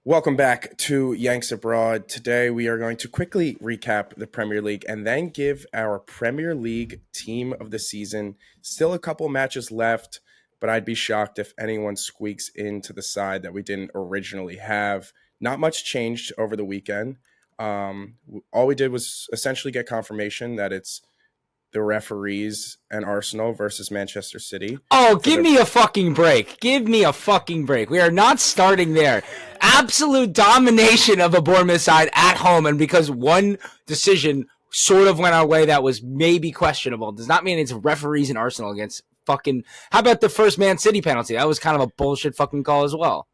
Welcome back to Yanks Abroad. Today we are going to quickly recap the Premier League and then give our Premier League team of the season. Still a couple matches left, but I'd be shocked if anyone squeaks into the side that we didn't originally have. Not much changed over the weekend. All we did was essentially get confirmation that it's the referees and Arsenal versus Manchester City. Oh, give me a fucking break. Give me a fucking break. We are not starting there. Absolute domination of a Bournemouth side at home, and because one decision sort of went our way that was maybe questionable, does not mean it's referees and Arsenal against fucking... How about the first Man City penalty? That was kind of a bullshit fucking call as well.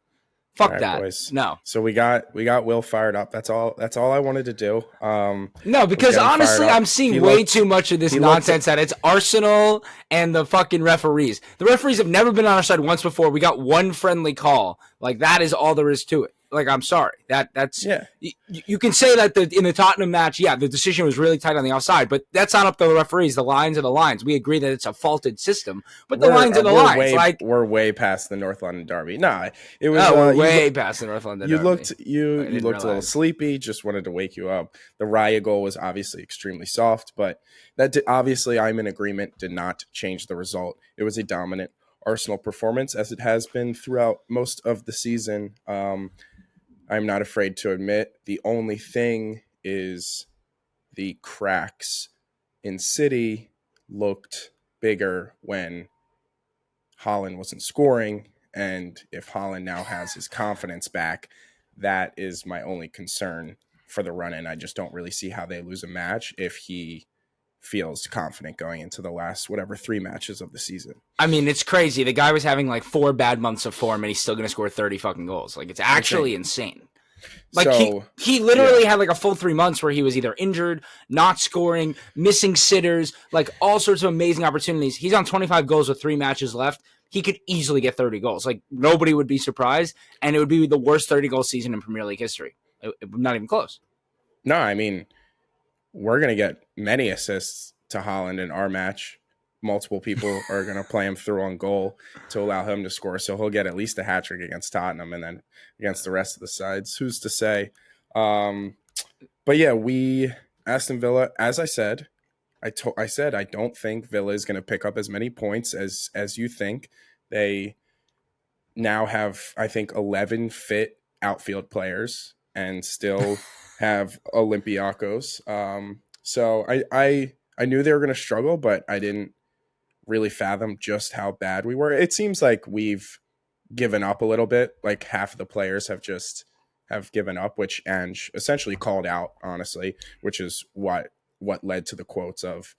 Fuck right, that. Boys. No. So we got Will fired up. That's all I wanted to do. No, because honestly, I'm seeing way too much of this nonsense that it's Arsenal and the fucking referees. The referees have never been on our side once before. We got one friendly call. Like, that is all there is to it. Like, I'm sorry. That's yeah. You can say that in the Tottenham match, yeah, the decision was really tight on the offside, but that's not up to the referees. The lines are the lines. We agree that it's a faulted system, but the lines are the lines. We're way past the North London derby. Nah, it was we're way past the North London derby. You looked a little sleepy. Just wanted to wake you up. The Raya goal was obviously extremely soft, but obviously I'm in agreement. Did not change the result. It was a dominant Arsenal performance, as it has been throughout most of the season. I'm not afraid to admit the only thing is the cracks in City looked bigger when Haaland wasn't scoring. And if Haaland now has his confidence back, that is my only concern for the run-in. I just don't really see how they lose a match if he feels confident going into the last 3 matches of the season. I mean, it's crazy. The guy was having like 4 bad months of form and he's still going to score 30 fucking goals. Like, it's actually insane. Like, so, he literally had like a full 3 months where he was either injured, not scoring, missing sitters, like all sorts of amazing opportunities. He's on 25 goals with 3 matches left. He could easily get 30 goals. Like, nobody would be surprised, and it would be the worst 30-goal season in Premier League history. Not even close. No, I mean, we're going to get many assists to Haaland in our match. Multiple people are going to play him through on goal to allow him to score. So he'll get at least a hat trick against Tottenham and then against the rest of the sides. Who's to say? But yeah, Aston Villa, as I said, I said I don't think Villa is going to pick up as many points as you think. They now have, I think, 11 fit outfield players and still have Olympiacos. So I knew they were going to struggle, but I didn't really fathom just how bad we were. It seems like we've given up a little bit. Like, half of the players have given up, which Ange essentially called out, honestly, which is what led to the quotes of,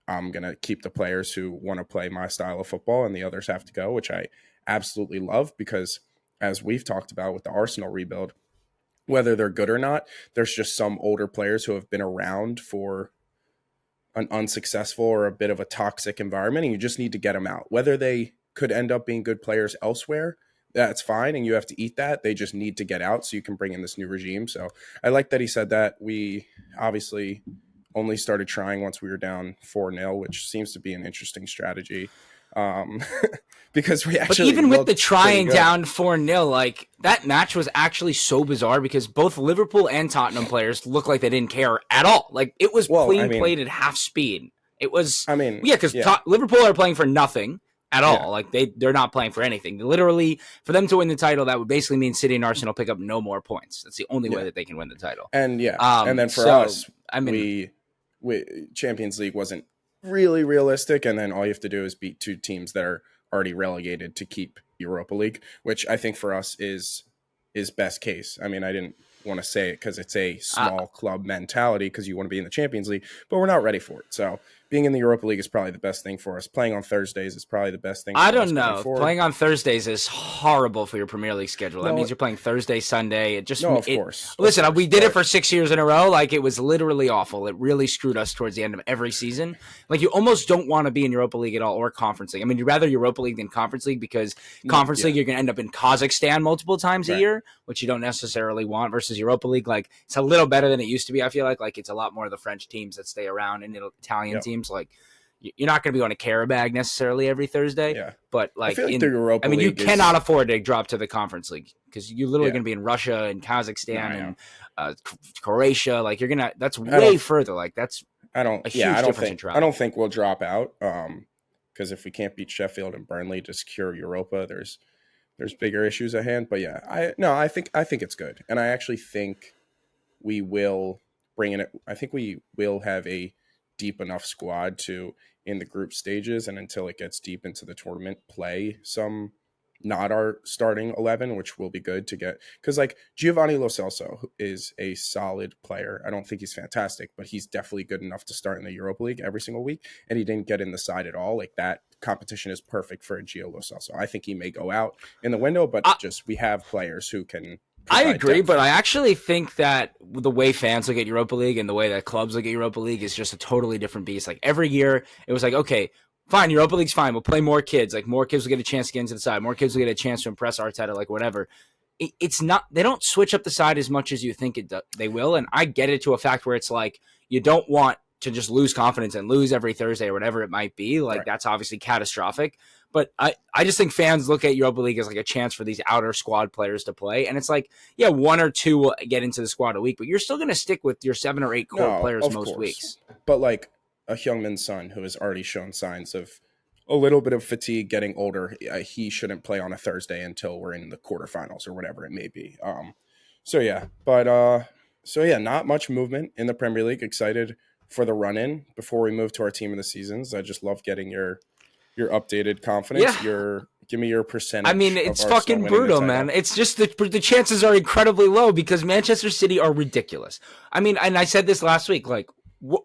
I'm going to keep the players who want to play my style of football and the others have to go, which I absolutely love, because as we've talked about with the Arsenal rebuild, whether they're good or not, there's just some older players who have been around for an unsuccessful or a bit of a toxic environment, and you just need to get them out. Whether they could end up being good players elsewhere, that's fine, and you have to eat that. They just need to get out so you can bring in this new regime. So I like that he said that. We obviously only started trying once we were down 4-0, which seems to be an interesting strategy. Because we actually, but even with the trying down 4-0, like, that match was actually so bizarre because both Liverpool and Tottenham players looked like they didn't care at all. Like, it was played at half speed. It was, because Liverpool are playing for nothing at all. Yeah. Like, they're not playing for anything. Literally, for them to win the title, that would basically mean City and Arsenal pick up no more points. That's the only way that they can win the title. And and then for us, we Champions League wasn't really realistic, and then all you have to do is beat 2 teams that are already relegated to keep Europa League, which I think for us is best case. I mean, I didn't want to say it because it's a small club mentality because you want to be in the Champions League, but we're not ready for it. So being in the Europa League is probably the best thing for us. Playing on Thursdays is probably the best thing for us. I don't know. Playing on Thursdays is horrible for your Premier League schedule. That means you're playing Thursday, Sunday. It just of course. Listen, we did it for 6 years in a row. Like, it was literally awful. It really screwed us towards the end of every season. Like, you almost don't want to be in Europa League at all, or Conference League. I mean, you'd rather Europa League than Conference League because Conference League, you're going to end up in Kazakhstan multiple times a year, which you don't necessarily want, versus Europa League. Like, it's a little better than it used to be, I feel like. Like, it's a lot more of the French teams that stay around and Italian teams. Like, you're not going to be on a Carabag necessarily every Thursday, Yeah. but I like feel like the Europa you League cannot is afford to drop to the Conference League because you're literally yeah. going to be in Russia and No, Kazakhstan I know. and Croatia. Like that's I way don't further. Like that's I don't a yeah, huge difference in I travel. don't think we'll drop out. Because if we can't beat Sheffield and Burnley to secure Europa, there's bigger issues at hand. But yeah, I think it's good. And I actually think we will bring in it. I think we will have a deep enough squad to in the group stages and until it gets deep into the tournament, play some not our starting 11, which will be good to get because like Giovanni Lo Celso is a solid player. I don't think he's fantastic, but he's definitely good enough to start in the Europa League every single week, and he didn't get in the side at all. Like that competition is perfect for a Gio Lo Celso. I think he may go out in the window, but I, just we have players who can I provide agree, but depth. I actually think that the way fans look at Europa League and the way that clubs look at Europa League is just a totally different beast. Like every year, it was like, okay, fine, Europa League's fine. We'll play more kids. Like more kids will get a chance to get into the side. More kids will get a chance to impress Arteta. Like whatever. It's not. They don't switch up the side as much as you think they will. And I get it to a fact where it's like you don't want to just lose confidence and lose every Thursday or whatever it might be. Like Right. that's obviously catastrophic. But I just think fans look at Europa League as like a chance for these outer squad players to play. And it's like, yeah, one or two will get into the squad a week, but you're still going to stick with your 7 or 8 core No, players of most course. weeks. But like a Hyungmin Son who has already shown signs of a little bit of fatigue getting older, he shouldn't play on a Thursday until we're in the quarterfinals or whatever it may be. So yeah, not much movement in the Premier League. Excited for the run in before we move to our team of the seasons. I just love getting your updated Yeah. confidence. Give me your I mean, percentage of it's Arsenal fucking winning the brutal, man. title. It's just the chances are incredibly low because Manchester City are ridiculous. I mean, and I said this last week, like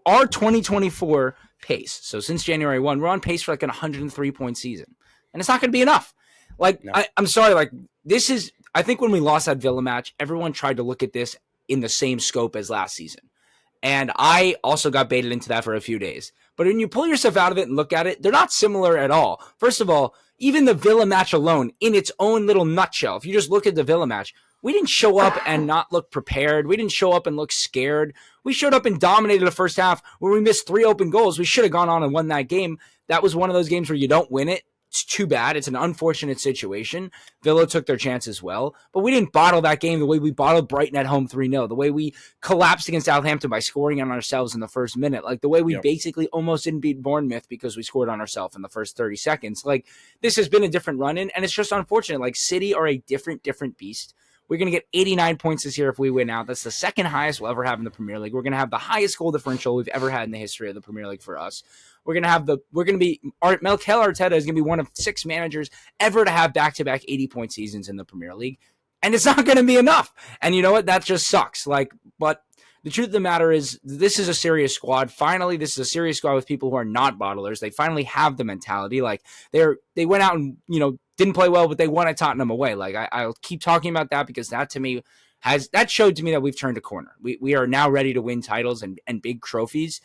our 2024 pace. So since January 1, we're on pace for like an 103-point season. And it's not going to be enough. Like, No. I'm sorry, like, this is, I think when we lost that Villa match, everyone tried to look at this in the same scope as last season. And I also got baited into that for a few days. But when you pull yourself out of it and look at it, they're not similar at all. First of all, even the Villa match alone, in its own little nutshell, if you just look at the Villa match, we didn't show up and not look prepared. We didn't show up and look scared. We showed up and dominated the first half where we missed 3 open goals. We should have gone on and won that game. That was one of those games where you don't win it. It's too bad. It's an unfortunate situation. Villa took their chance as well, but we didn't bottle that game the way we bottled Brighton at home 3-0, the way we collapsed against Southampton by scoring on ourselves in the first minute, like the way we Yep. basically almost didn't beat Bournemouth because we scored on ourselves in the first 30 seconds. Like this has been a different run-in, and it's just unfortunate. Like City are a different beast. We're going to get 89 points this year if we win out. That's the second highest we'll ever have in the Premier League. We're going to have the highest goal differential we've ever had in the history of the Premier League for us. Mikel Arteta is going to be one of 6 managers ever to have back-to-back 80-point seasons in the Premier League. And it's not going to be enough. And you know what? That just sucks. But the truth of the matter is this is a serious squad. Finally, this is a serious squad with people who are not bottlers. They finally have the mentality. Like they went out and, didn't play well, but they won at Tottenham away. Like I'll keep talking about that because that to me showed to me that we've turned a corner. We are now ready to win titles and big trophies.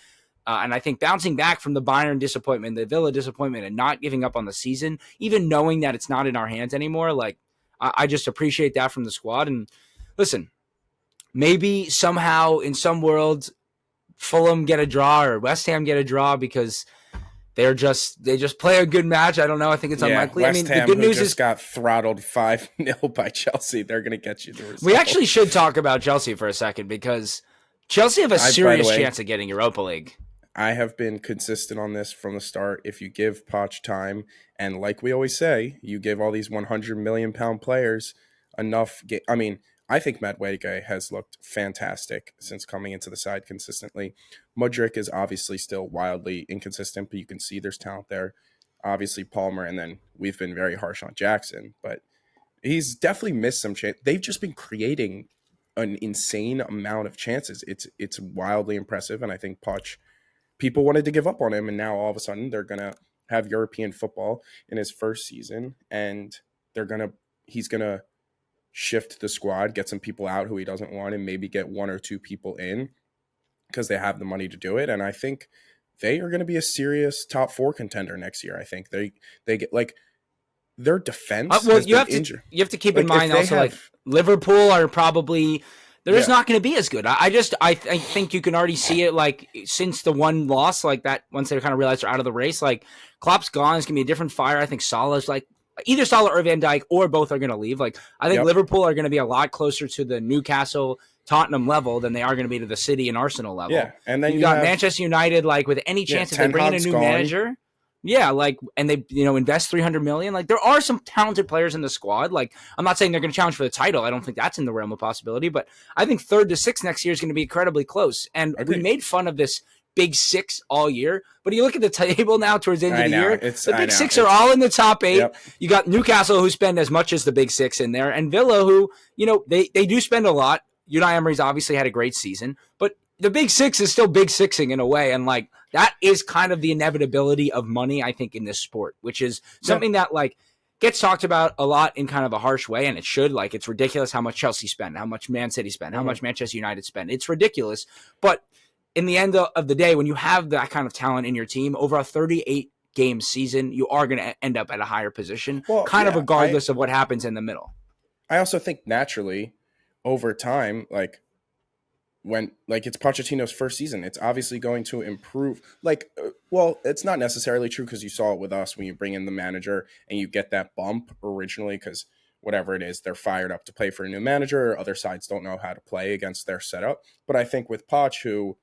And I think bouncing back from the Bayern disappointment, the Villa disappointment, and not giving up on the season, even knowing that it's not in our hands anymore, like I just appreciate that from the squad. And listen, maybe somehow in some world, Fulham get a draw or West Ham get a draw because they just play a good match. I don't know. I think it's unlikely. West Ham, the good news just is got throttled 5-0 by Chelsea. They're going to get you the result. We actually should talk about Chelsea for a second because Chelsea have a serious chance of getting Europa League. I have been consistent on this from the start. If you give Poch time, and like we always say, you give all these 100 million pound players enough. I think Madueke has looked fantastic since coming into the side consistently. Mudryk is obviously still wildly inconsistent, but you can see there's talent there. Obviously Palmer, and then we've been very harsh on Jackson, but he's definitely missed some chance. They've just been creating an insane amount of chances. It's wildly impressive, and I think Poch, people wanted to give up on him, and now all of a sudden they're gonna have European football in his first season, and he's gonna shift the squad, get some people out who he doesn't want, and maybe get 1 or 2 people in because they have the money to do it. And I think they are going to be a serious top 4 contender next year. I think they get like their defense. You have to keep in mind also like Liverpool are probably they're just not going to be as good. I think you can already see it, like, since the one loss, like that, once they kind of realized they're out of the race, like, Klopp's gone. It's going to be a different fire. I think Salah's like, either Salah or Van Dijk or both are going to leave. Like, I think Liverpool are going to be a lot closer to the Newcastle, Tottenham level than they are going to be to the City and Arsenal level. Yeah, and then you got Manchester United, like, with any chance that they bring in a new manager. Yeah, like, and they, invest $300 million. Like, there are some talented players in the squad. Like, I'm not saying they're going to challenge for the title. I don't think that's in the realm of possibility. But I think 3rd to 6th next year is going to be incredibly close. And we made fun of this Big Six all year. But you look at the table now towards the end of the year, the Big Six are all in the top 8. Yep. You got Newcastle, who spend as much as the Big Six in there, and Villa, who, they do spend a lot. Unai Emery's obviously had a great season, but the Big Six is still Big Sixing in a way. And, like, that is kind of the inevitability of money, I think, in this sport, which is something that, like, gets talked about a lot in kind of a harsh way, and it should. Like, it's ridiculous how much Chelsea spend, how much Man City spend, how much Manchester United spend. It's ridiculous. But in the end of the day, when you have that kind of talent in your team, over a 38-game season, you are going to end up at a higher position, regardless of what happens in the middle. I also think naturally, over time, like, when, like, it's Pochettino's first season, it's obviously going to improve. Like, well, it's not necessarily true, because you saw it with us when you bring in the manager and you get that bump originally, because whatever it is, they're fired up to play for a new manager, or other sides don't know how to play against their setup. But I think with Poch, who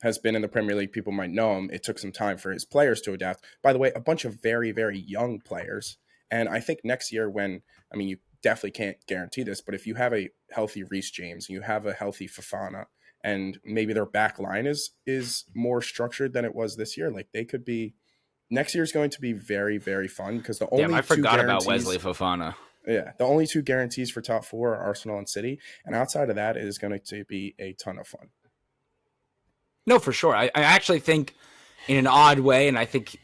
has been in the Premier League, people might know him, it took some time for his players to adapt. By the way, a bunch of very, very young players. And I think next year you definitely can't guarantee this, but if you have a healthy Reece James, you have a healthy Fofana, and maybe their back line is more structured than it was this year, like, they could be, next year is going to be very, very fun, because the only I forgot about Wesley Fofana. Yeah, the only 2 guarantees for top 4 are Arsenal and City, and outside of that, it is going to be a ton of fun. No, for sure. I actually think, in an odd way, and I think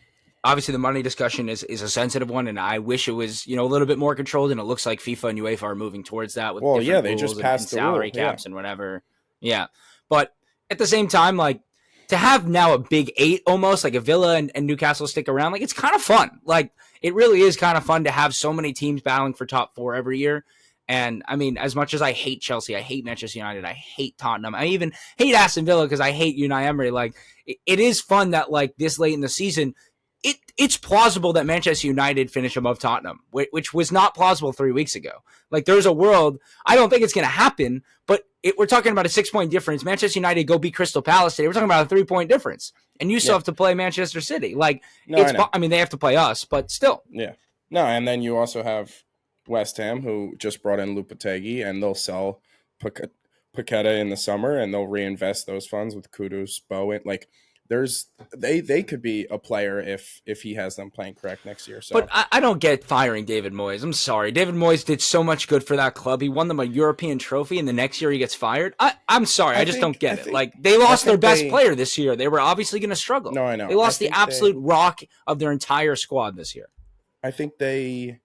obviously the money discussion is a sensitive one, and I wish it was, a little bit more controlled, and it looks like FIFA and UEFA are moving towards that with different they rules just passed and salary the rule. caps and whatever. Yeah. But at the same time, like, to have now a Big 8 almost, like a Villa and Newcastle stick around, like, it's kind of fun. Like, it really is kind of fun to have so many teams battling for top 4 every year. And, I mean, as much as I hate Chelsea, I hate Manchester United, I hate Tottenham, I even hate Aston Villa because I hate Unai Emery, like, it is fun that, like, this late in the season, it's plausible that Manchester United finish above Tottenham, which was not plausible 3 weeks ago. Like, there's a world, I don't think it's going to happen, but we're talking about a 6-point difference. Manchester United go beat Crystal Palace today. We're talking about a 3-point difference. And you still have to play Manchester City. Like, I mean, they have to play us, but still. Yeah. No, and then you also have West Ham, who just brought in Lopetegui, and they'll sell Paqueta in the summer, and they'll reinvest those funds with Kudus, Bowen. Like, they could be a player if he has them playing correct next year. So, but I don't get firing David Moyes. I'm sorry. David Moyes did so much good for that club. He won them a European trophy, and the next year he gets fired. I'm sorry. I just don't get it. Like, they lost their best player this year. They were obviously going to struggle. No, I know. They lost the absolute rock of their entire squad this year. I think they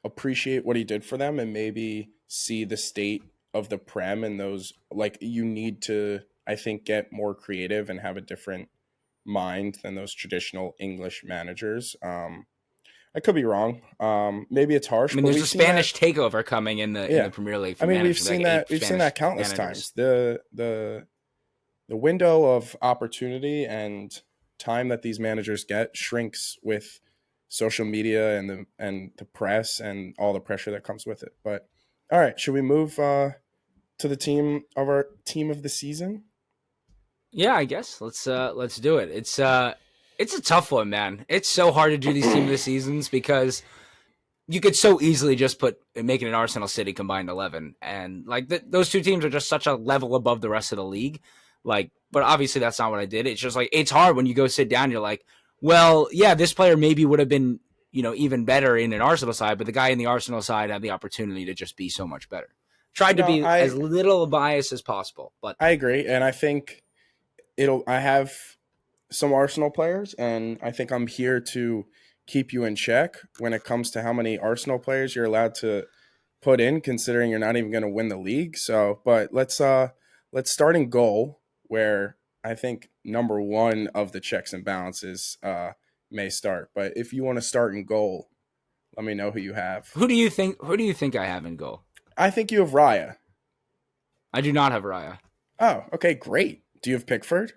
appreciate what he did for them, and maybe see the state of the Prem and those, like, you need to, I think, get more creative and have a different mind than those traditional English managers. I could be wrong. Maybe it's harsh. I mean, there's a Spanish takeover coming in the Premier League. I mean, we've seen that countless times. The window of opportunity and time that these managers get shrinks with social media and the press and all the pressure that comes with it. But all right, should we move to the team of the season? Yeah, I guess let's do it. It's a tough one, man. It's so hard to do these team of the seasons because you could so easily just make it an Arsenal City combined 11, and like those 2 teams are just such a level above the rest of the league. Like, but obviously that's not what I did. It's just like, it's hard when you go sit down. You're like, well, yeah, this player maybe would have been, even better in an Arsenal side, but the guy in the Arsenal side had the opportunity to just be so much better. Tried to be as little biased as possible, but I agree, and I think I have some Arsenal players, and I think I'm here to keep you in check when it comes to how many Arsenal players you're allowed to put in, considering you're not even going to win the league. So, but let's start in goal, where I think number 1 of the checks and balances may start. But if you want to start in goal, let me know who you have. Who do you think I have in goal? I think you have Raya. I do not have Raya. Oh, okay, great. Do you have Pickford?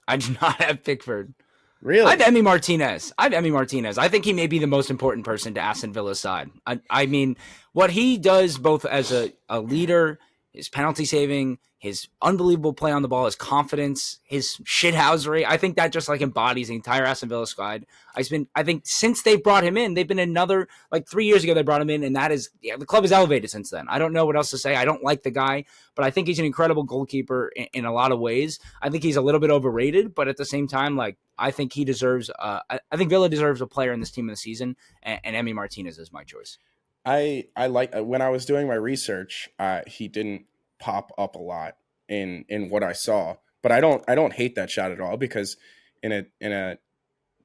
I do not have Pickford. I have Really? Emi Martinez. I think he may be the most important person to Aston Villa's side. I mean, what he does both as a leader, his penalty saving, his unbelievable play on the ball, his confidence, his shithousery. I think that just like embodies the entire Aston Villa squad. I think since they brought him in, they've been another like 3 years ago they brought him in, and that is the club is elevated since then. I don't know what else to say. I don't like the guy, but I think he's an incredible goalkeeper in a lot of ways. I think he's a little bit overrated, but at the same time, like I think he deserves. I think Villa deserves a player in this team of the season, and Emi Martinez is my choice. I like when I was doing my research, he didn't pop up a lot in what I saw, but I don't hate that shot at all because in a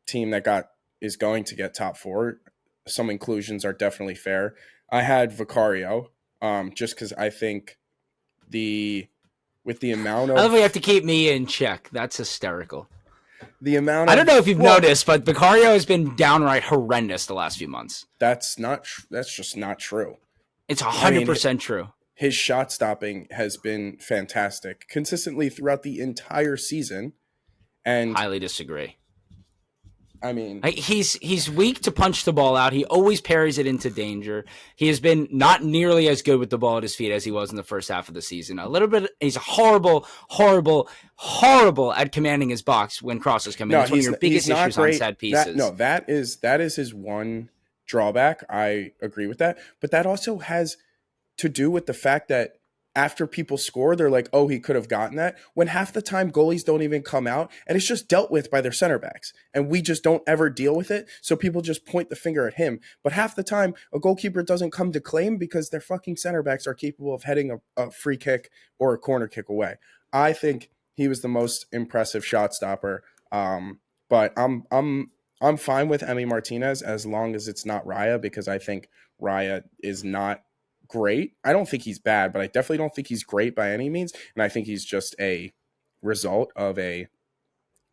team that got is going to get top four, some inclusions are definitely fair. I had Vicario, just because I think the with the amount I love we have of to keep me in check. That's hysterical. the amount I don't know of if you've well, noticed, but Vicario has been downright horrendous the last few months. that's just not true. It's I mean, 100% true. his shot stopping has been fantastic consistently throughout the entire season. And Highly disagree. I mean, He's weak to punch the ball out. He always parries it into danger. He has been not nearly as good with the ball at his feet as he was in the first half of the season. A little bit. He's horrible, horrible, horrible at commanding his box when crosses come in. no, That's one of your he's biggest not issues on great. set pieces. That is his one drawback. I agree with that, but that also has to do with the fact that after people score, they're like, "Oh, he could have gotten that." When half the time goalies don't even come out, and it's just dealt with by their center backs, and we just don't ever deal with it. So people just point the finger at him. But half the time, a goalkeeper doesn't come to claim because their fucking center backs are capable of heading a free kick or a corner kick away. I think he was the most impressive shot stopper. But I'm fine with Emi Martinez as long as it's not Raya because I think Raya is not great. I don't think he's bad, but I definitely don't think he's great by any means. And I think he's just a result of a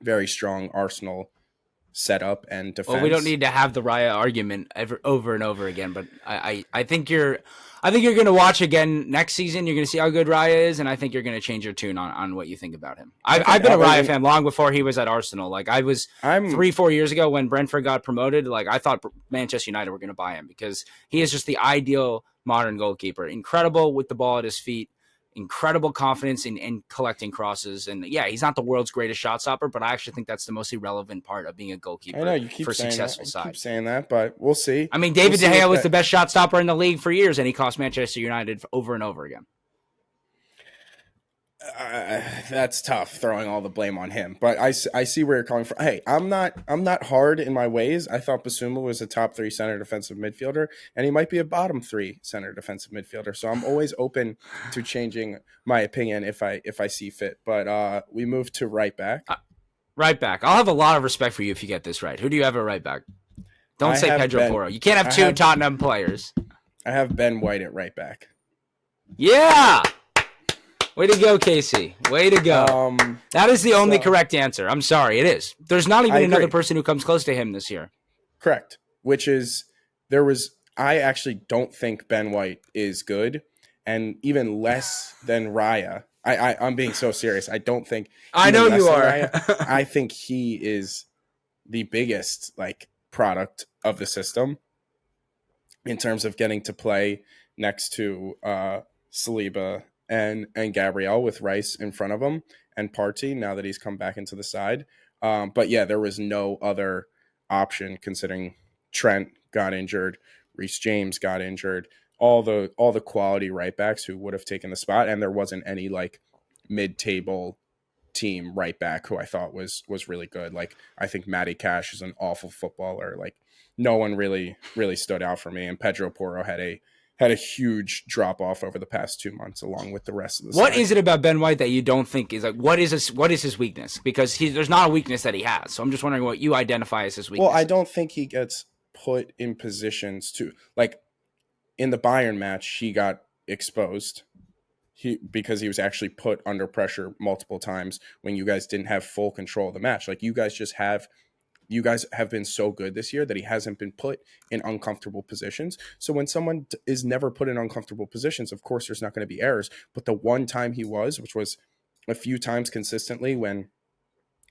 very strong Arsenal setup and Well, we don't defense. need to have the Raya argument over and over again, but I think you're going to watch again next season. You're going to see how good Raya is, and I think you're going to change your tune on what you think about him. I've been a Raya fan long before he was at Arsenal. Like I was I'm 3-4 years ago when Brentford got promoted. Like I thought Manchester United were going to buy him because he is just the ideal modern goalkeeper. Incredible with the ball at his feet. Incredible confidence in collecting crosses. And yeah, he's not the world's greatest shot stopper, but I actually think that's the most irrelevant part of being a I goalkeeper know you keep for a saying that. successful You keep side. saying that, but we'll see. I mean, We'll David De see Gea if was that the best shot stopper in the league for years, and he cost Manchester United over and over again. that's tough throwing all the blame on him, but I see where you're coming from. Hey, I'm not hard in my ways. I thought Basuma was a top 3 center defensive midfielder, and he might be a bottom 3 center defensive midfielder. So I'm always open to changing my opinion if I see fit. But we move to right back. Right back. I'll have a lot of respect for you if you get this right. Who do you have at right back? Don't I say have Pedro Ben. Porro. You can't have I two have Tottenham players. I have Ben White at right back. Yeah. Way to go, Casey. Way to go. That is the only So correct answer. I'm sorry. It is. There's not I even another agree. person who comes close to him this year. Correct. Which is there was I actually don't think Ben White is good, and even less than Raya. I'm being so serious. I don't think I know even less you than are. Raya. I think he is the biggest like product of the system in terms of getting to play next to Saliba and Gabriel with Rice in front of him and Partey now that he's come back into the side. But yeah, there was no other option considering Trent got injured, Reece James got injured, all the quality right backs who would have taken the spot, and there wasn't any like mid table team right back who I thought was really good. Like I think Matty Cash is an awful footballer. Like no one really stood out for me, and Pedro Porro had a huge drop off over the past 2 months, along with the rest of the What side. is it about Ben White that you don't think is like what is his weakness? Because there's not a weakness that he has. So I'm just wondering what you identify as his Well, weakness. I don't think he gets put in positions to like in the Bayern match. He got exposed. Because he was actually put under pressure multiple times when you guys didn't have full control of the match. Like you guys just have you guys have been so good this year that he hasn't been put in uncomfortable positions. So when someone is never put in uncomfortable positions, of course, there's not going to be errors. But the one time he was, which was a few times consistently when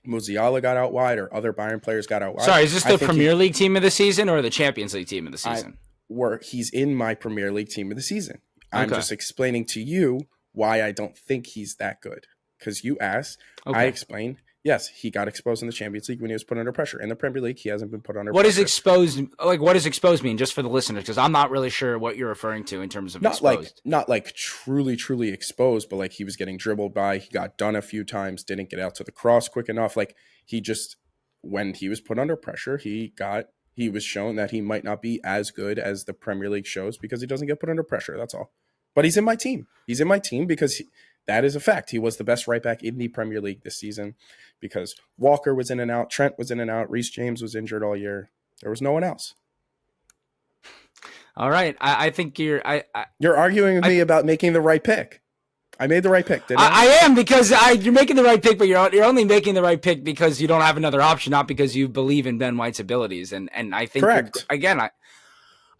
Musiala got out wide or other Bayern players got out wide. Sorry, is this the Premier League team of the season or the Champions League team of the season? Where he's in my Premier League team of the season. I'm just explaining to you why I don't think he's that good. Because you asked, I explained. Yes, he got exposed in the Champions League when he was put under pressure. In the Premier League, he hasn't been put under pressure. What does exposed what does exposed mean, just for the listeners? Because I'm not really sure what you're referring to in terms of exposed. Not like truly exposed, but like he was getting dribbled by. He got done a few times, didn't get out to the cross quick enough. Like he just, when he was put under pressure, he was shown that he might not be as good as the Premier League shows because he doesn't get put under pressure. That's all. But he's in my team. He's in my team because that is a fact. He was the best right back in the Premier League this season because Walker was in and out. Trent was in and out. Reece James was injured all year. There was no one else. All right. I think you're arguing with me about making the right pick. I made the right pick, didn't I? I am, because you're making the right pick, but you're only making the right pick because you don't have another option, not because you believe in Ben White's abilities. And I think, correct.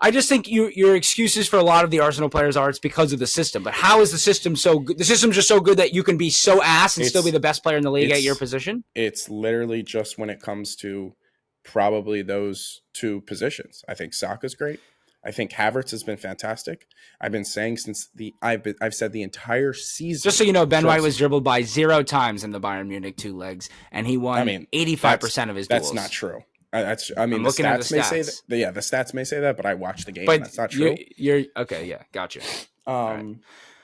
I just think your excuses for a lot of the Arsenal players are it's because of the system. But how is the system so good? The system's just so good that you can be so ass and still be the best player in the league at your position? It's literally just when it comes to probably those two positions. I think Saka's great. I think Havertz has been fantastic. I've been saying since I've said the entire season. Just so you know, Ben White was dribbled by 0 times in the Bayern Munich 2 legs, and he won 85% of his duels. That's not true. The stats may say that. Yeah, the stats may say that, but I watched the game. But and that's not true. You're okay. Yeah, gotcha. Right.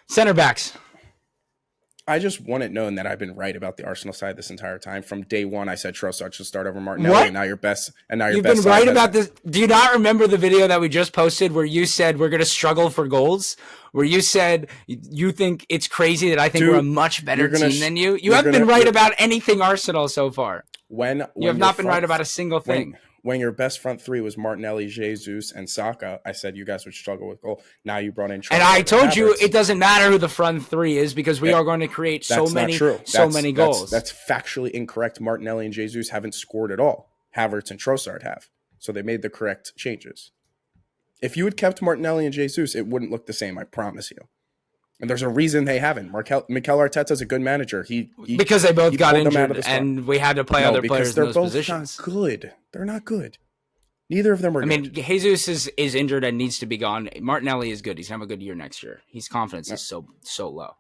Center backs. I just want it known that I've been right about the Arsenal side this entire time. From day one, I said Trossard should start over Martinelli. What? And now you've been right about this. Do you not remember the video that we just posted where you said we're going to struggle for goals? Where you said you think it's crazy that I think we're a much better team than you? You haven't been right about anything Arsenal so far. You have not been right about a single thing. When your best front three was Martinelli, Jesus, and Saka, I said you guys would struggle with goal. Now you brought in Trossard. And I told you it doesn't matter who the front three is because we are going to create so many goals. That's factually incorrect. Martinelli and Jesus haven't scored at all. Havertz and Trossard have. So they made the correct changes. If you had kept Martinelli and Jesus, it wouldn't look the same, I promise you. And there's a reason they haven't. Mikel Arteta's a good manager. Because they both got injured and we had to play other players in those positions. They're both not good. They're not good. Neither of them are good. I mean, Jesus is injured and needs to be gone. Martinelli is good. He's going to have a good year next year. His confidence is so low.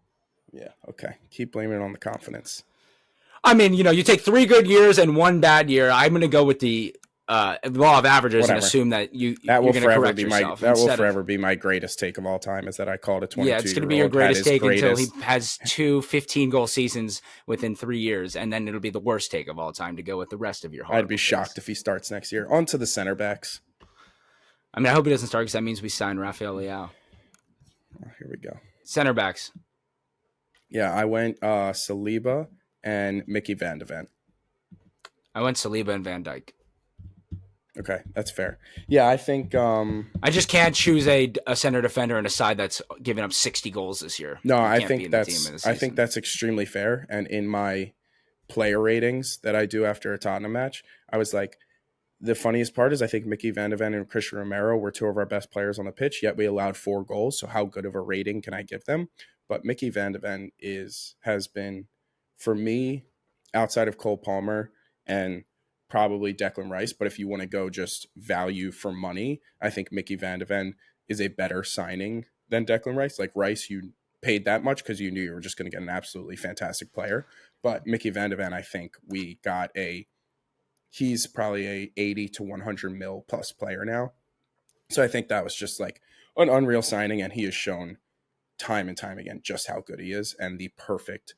Yeah, okay. Keep blaming it on the confidence. I mean, you take 3 good years and 1 bad year. I'm going to go with the law of averages and assume that you're going to correct yourself. That will forever be my greatest take of all time is that I called a 22-year-old. Yeah, it's going to be your greatest take until he has 2 15-goal seasons within 3 years, and then it'll be the worst take of all time to go with the rest of your I'd be shocked if he starts next year. On to the center backs. I mean, I hope he doesn't start because that means we sign Rafael Leao. Oh, here we go. Center backs. Yeah, I went Saliba and Mickey van de Ven. I went Saliba and Van Dijk. Okay, that's fair. Yeah, I think I just can't choose a center defender and a side that's giving up 60 goals this year. No, I think that's extremely fair. And in my player ratings that I do after a Tottenham match, I was like, the funniest part is I think Mickey van de Ven and Christian Romero were 2 of our best players on the pitch, yet we allowed 4 goals. So how good of a rating can I give them? But Mickey van de Ven has been, for me, outside of Cole Palmer and probably Declan Rice, but if you want to go just value for money, I think Mickey van de Ven is a better signing than Declan Rice. Like Rice, you paid that much because you knew you were just going to get an absolutely fantastic player. But Mickey van de Ven, I think we got he's probably a 80 to 100 mil plus player now. So I think that was just like an unreal signing, and he has shown time and time again just how good he is and the perfect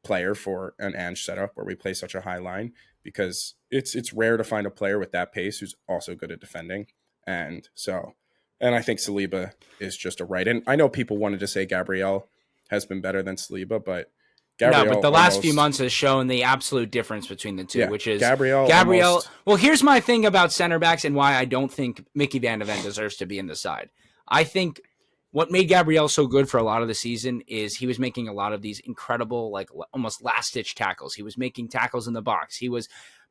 player for an Ange setup where we play such a high line, because it's rare to find a player with that pace who's also good at defending. And I think Saliba is just a right. And I know people wanted to say Gabriel has been better than Saliba, but the last few months has shown the absolute difference between the two, which is Gabriel. Well, here's my thing about center backs and why I don't think Mickey van de Ven deserves to be in the side. I think what made Gabriel so good for a lot of the season is he was making a lot of these incredible, like almost last-ditch tackles. He was making tackles in the box.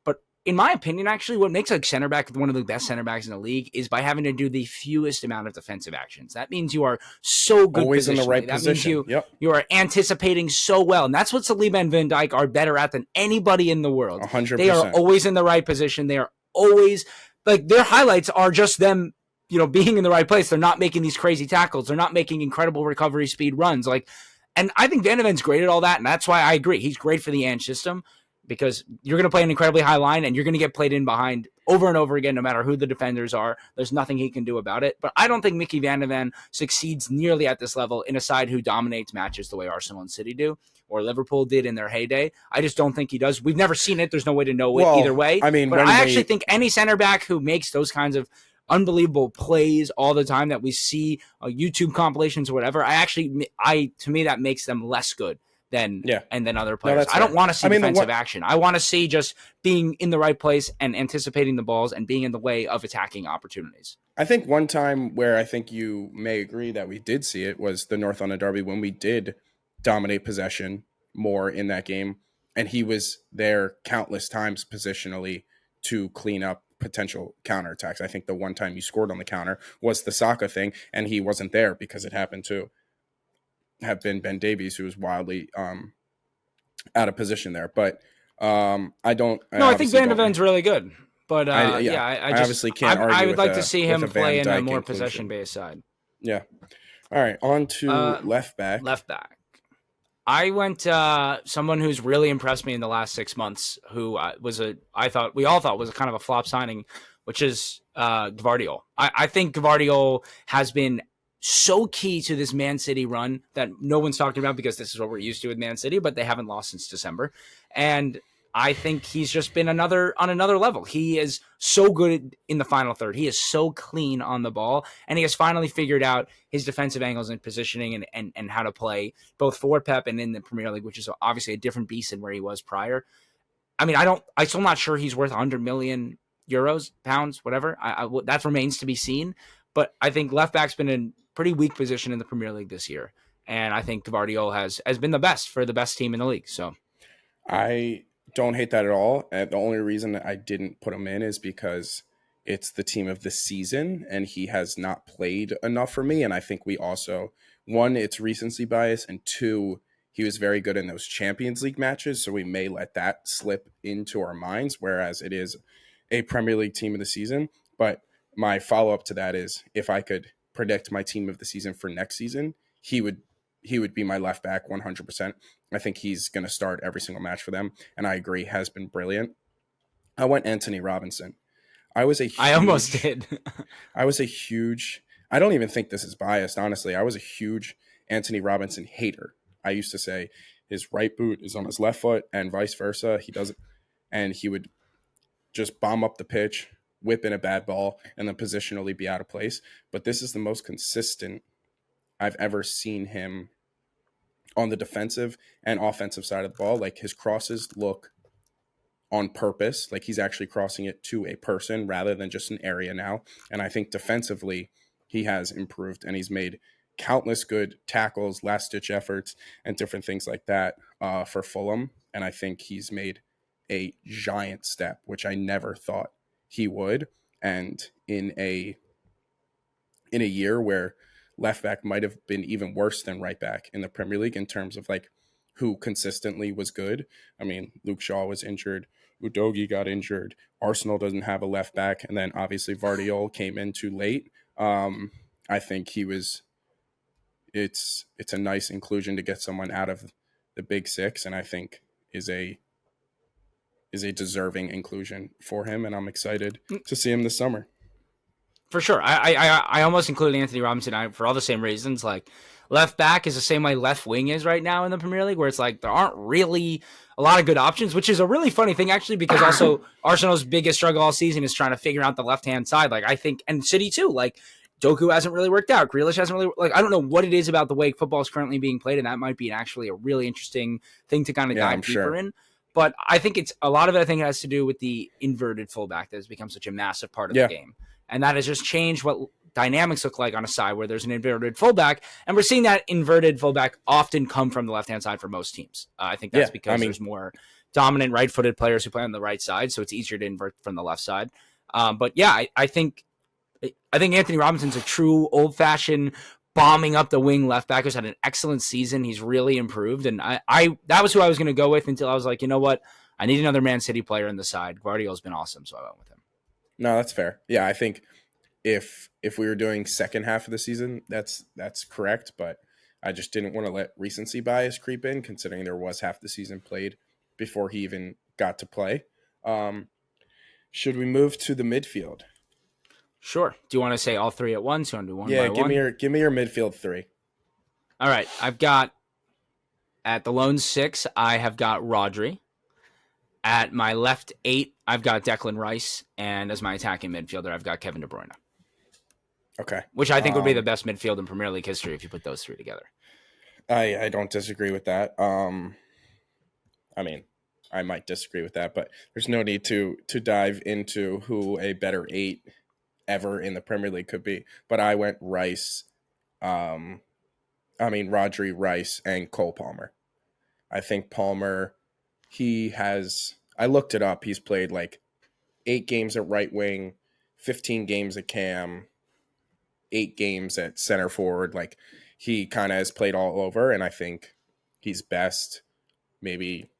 But in my opinion, actually, what makes a center back one of the best center backs in the league is by having to do the fewest amount of defensive actions. That means you are so good always in the right that position. Means Yep. you are anticipating so well. And that's what Saliba and Van Dijk are better at than anybody in the world. 100%. They are always in the right position. They are always, like, their highlights are just them, being in the right place. They're not making these crazy tackles. They're not making incredible recovery speed runs. And I think Van de Ven's great at all that, and that's why I agree. He's great for the Ange system because you're going to play an incredibly high line, and you're going to get played in behind over and over again, no matter who the defenders are. There's nothing he can do about it. But I don't think Mickey Van de Ven succeeds nearly at this level in a side who dominates matches the way Arsenal and City do, or Liverpool did in their heyday. I just don't think he does. We've never seen it. There's no way to know it either way. I mean, but I actually think any center back who makes those kinds of unbelievable plays all the time that we see YouTube compilations or whatever, to me that makes them less good than other players. I don't want to see defensive action. I want to see just being in the right place and anticipating the balls and being in the way of attacking opportunities. I think one time where I think you may agree that we did see it was the North London Derby when we did dominate possession more in that game, and he was there countless times positionally to clean up potential counterattacks. I think the one time you scored on the counter was the Saka thing, and he wasn't there because it happened to have been Ben Davies, who was wildly out of position there. But I think Van de Ven's really good. But I obviously can't argue. I would like to see him play in a more possession-based side. Yeah. All right, on to left back. Left back. I went someone who's really impressed me in the last 6 months, who we all thought was a kind of a flop signing, which is Gvardiol. I think Gvardiol has been so key to this Man City run that no one's talking about because this is what we're used to with Man City, but they haven't lost since December. And I think he's just been on another level. He is so good in the final third. He is so clean on the ball, and he has finally figured out his defensive angles and positioning and how to play both for Pep and in the Premier League, which is obviously a different beast than where he was prior. I mean, I'm still not sure he's worth 100 million euros, pounds, whatever. That remains to be seen. But I think left back's been in pretty weak position in the Premier League this year, and I think Gvardiol has been the best for the best team in the league. So I don't hate that at all. The only reason I didn't put him in is because it's the team of the season and he has not played enough for me. And I think we also, one, it's recency bias, and two, he was very good in those Champions League matches. So we may let that slip into our minds, whereas it is a Premier League team of the season. But my follow-up to that is if I could predict my team of the season for next season, he would be my left back 100%. I think he's going to start every single match for them. And I agree, has been brilliant. I went Anthony Robinson. I almost did. I don't even think this is biased, honestly. I was a huge Anthony Robinson hater. I used to say his right boot is on his left foot and vice versa. He doesn't, and he would just bomb up the pitch, whip in a bad ball, and then positionally be out of place. But this is the most consistent I've ever seen him on the defensive and offensive side of the ball. Like, his crosses look on purpose, like he's actually crossing it to a person rather than just an area now. And I think defensively he has improved, and he's made countless good tackles, last-ditch efforts, and different things like that for Fulham. And I think he's made a giant step, which I never thought he would. And in a year where left back might have been even worse than right back in the Premier League in terms of like who consistently was good. I mean, Luke Shaw was injured. Udogie got injured. Arsenal doesn't have a left back. And then obviously Gvardiol came in too late. I think it's a nice inclusion to get someone out of the big six. And I think is a deserving inclusion for him. And I'm excited to see him this summer. For sure. I almost included Anthony Robinson for all the same reasons. Like, left back is the same way left wing is right now in the Premier League, where it's like there aren't really a lot of good options, which is a really funny thing, actually, because also Arsenal's biggest struggle all season is trying to figure out the left-hand side. Like, I think, and City too, like, Doku hasn't really worked out. Grealish hasn't really, like, I don't know what it is about the way football is currently being played, and that might be actually a really interesting thing to kind of dive deeper in. But I think it's a lot of it, I think, has to do with the inverted fullback that has become such a massive part of the game. And that has just changed what dynamics look like on a side where there's an inverted fullback. And we're seeing that inverted fullback often come from the left-hand side for most teams. I think that's because there's more dominant right-footed players who play on the right side, so it's easier to invert from the left side. But yeah, I think Anthony Robinson's a true old-fashioned bombing up the wing left back who's had an excellent season. He's really improved, and I that was who I was going to go with until I was like, you know what? I need another Man City player in the side. Guardiola's been awesome, so I went with him. No, that's fair. Yeah, I think if we were doing second half of the season, that's correct, but I just didn't want to let recency bias creep in, considering there was half the season played before he even got to play. Should we move to the midfield? Sure. Do you want to say all three at once? You want to do one by one? Yeah, give me your midfield three. All right. I've got at the lone 6, I have got Rodri. At my left 8, I've got Declan Rice, and as my attacking midfielder, I've got Kevin De Bruyne. Okay. Which I think would be the best midfield in Premier League history if you put those three together. I don't disagree with that. I mean, I might disagree with that, but there's no need to dive into who a better 8 ever in the Premier League could be. But I went Rice, Rodri, Rice, and Cole Palmer. I think Palmer, I looked it up, he's played like 8 games at right wing, 15 games at cam, 8 games at center forward. Like, he kind of has played all over, and I think he's best maybe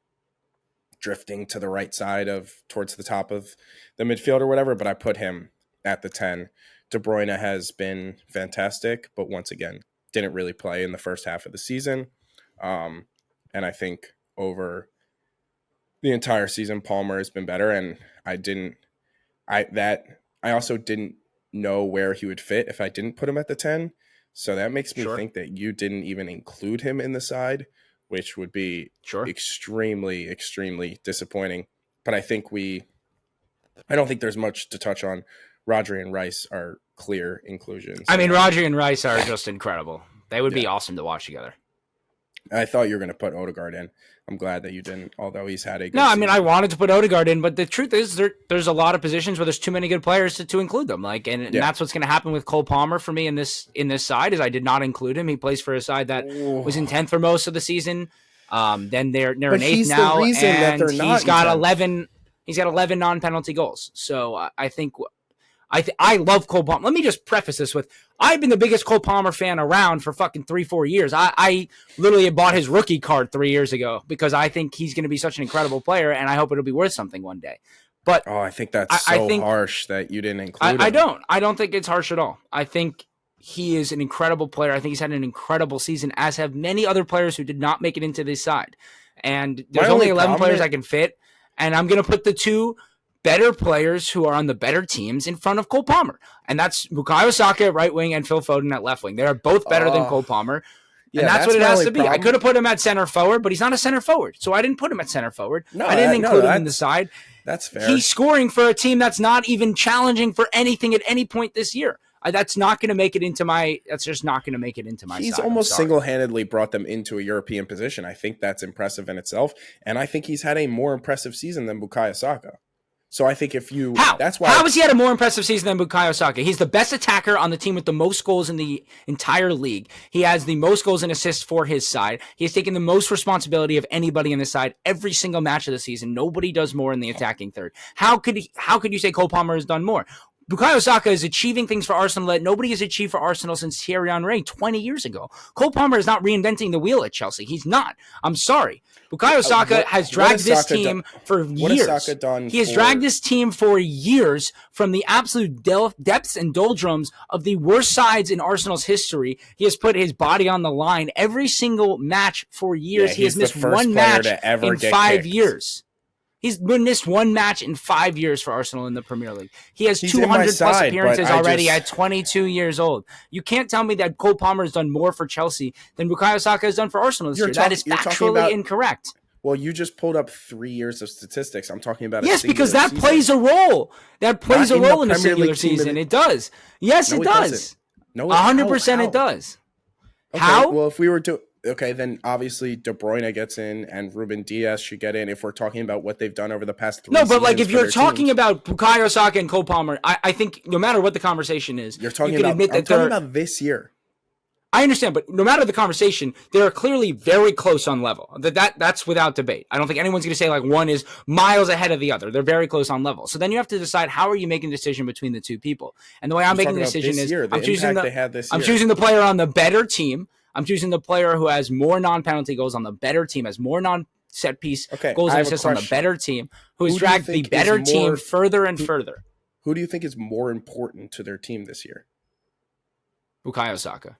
drifting to the right side towards the top of the midfield or whatever, but I put him at the 10. De Bruyne has been fantastic, but once again, didn't really play in the first half of the season. And I think over the entire season, Palmer has been better, and I also didn't know where he would fit if I didn't put him at the 10. So that makes me think that you didn't even include him in the side, which would be extremely, extremely disappointing. But I don't think there's much to touch on. Rodri and Rice are clear inclusions. I mean, Rodri and Rice are just incredible. They would be awesome to watch together. I thought you were going to put Odegaard in. I'm glad that you didn't, although he's had a good season. I wanted to put Odegaard in, but the truth is there's a lot of positions where there's too many good players to include them. And that's what's going to happen with Cole Palmer for me in this side, is I did not include him. He plays for a side that was in 10th for most of the season. Then they're in 8th now, and he's got 11 non-penalty goals. So I think I love Cole Palmer. Let me just preface this with, I've been the biggest Cole Palmer fan around for fucking 3-4 years. I literally bought his rookie card 3 years ago because I think he's going to be such an incredible player, and I hope it'll be worth something one day. But I think that's harsh that you didn't include him. I don't think it's harsh at all. I think he is an incredible player. I think he's had an incredible season, as have many other players who did not make it into this side. And there's only 11 players I can fit, and I'm going to put the 2 better players who are on the better teams in front of Cole Palmer. And that's Bukayo Saka at right wing and Phil Foden at left wing. They are both better than Cole Palmer. And that's what it has to be. I could have put him at center forward, but he's not a center forward. So I didn't put him at center forward. I didn't include him in the side. That's fair. He's scoring for a team that's not even challenging for anything at any point this year. That's not going to make it into my. That's just not going to make it into my. He's side. almost single-handedly brought them into a European position. I think that's impressive in itself, and I think he's had a more impressive season than Bukayo Saka. So I think how has he had a more impressive season than Bukayo Saka? He's the best attacker on the team with the most goals in the entire league. He has the most goals and assists for his side. He has taken the most responsibility of anybody in the side every single match of the season. Nobody does more in the attacking third. How could you say Cole Palmer has done more? Bukayo Saka is achieving things for Arsenal that nobody has achieved for Arsenal since Thierry Henry 20 years ago. Cole Palmer is not reinventing the wheel at Chelsea. He's not. I'm sorry. Bukayo Saka has dragged this team for years. What has Saka done? He has dragged this team for years from the absolute depths and doldrums of the worst sides in Arsenal's history. He has put his body on the line every single match for years. He has missed one match in 5 years. He's missed one match in 5 years for Arsenal in the Premier League. He has 200-plus appearances already at 22 years old. You can't tell me that Cole Palmer has done more for Chelsea than Bukayo Saka has done for Arsenal this year. That is factually incorrect. Well, you just pulled up 3 years of statistics. I'm talking about because that plays a role. That plays a role in a singular season. It does. Yes, it does. No, 100% it does. How? Well, if we were to... Okay, then obviously De Bruyne gets in and Ruben Diaz should get in if we're talking about what they've done over the past 3 seasons. No, but like if you're talking about Bukayo Saka and Cole Palmer, I think no matter what the conversation is, I'm talking about this year. I understand, but no matter the conversation, they're clearly very close on level. That's without debate. I don't think anyone's going to say like one is miles ahead of the other. They're very close on level. So then you have to decide how are you making a decision between the two people. And the way I'm making the decision is I'm choosing the player on the better team. I'm choosing the player who has more non-penalty goals on the better team, has more non-set piece goals and assists on the better team, who has dragged the better team further and further. Who do you think is more important to their team this year? Bukayo Saka.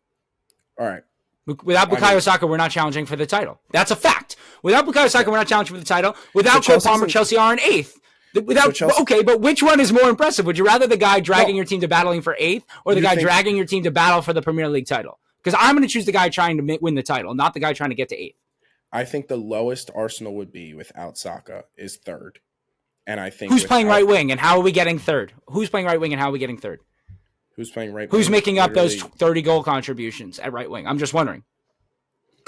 All right. Without Bukayo Saka, we're not challenging for the title. That's a fact. Without Bukayo Saka, we're not challenging for the title. Without Cole Palmer, Chelsea are in 8th. Okay, but which one is more impressive? Would you rather the guy dragging your team to battling for 8th or the guy dragging your team to battle for the Premier League title? Because I'm going to choose the guy trying to win the title, not the guy trying to get to 8th. I think the lowest Arsenal would be without Saka is 3rd. And I think who's playing right wing and how are we getting 3rd? Who's playing right wing and how are we getting 3rd? Who's playing right wing? Who's making up those 30 goal contributions at right wing? I'm just wondering.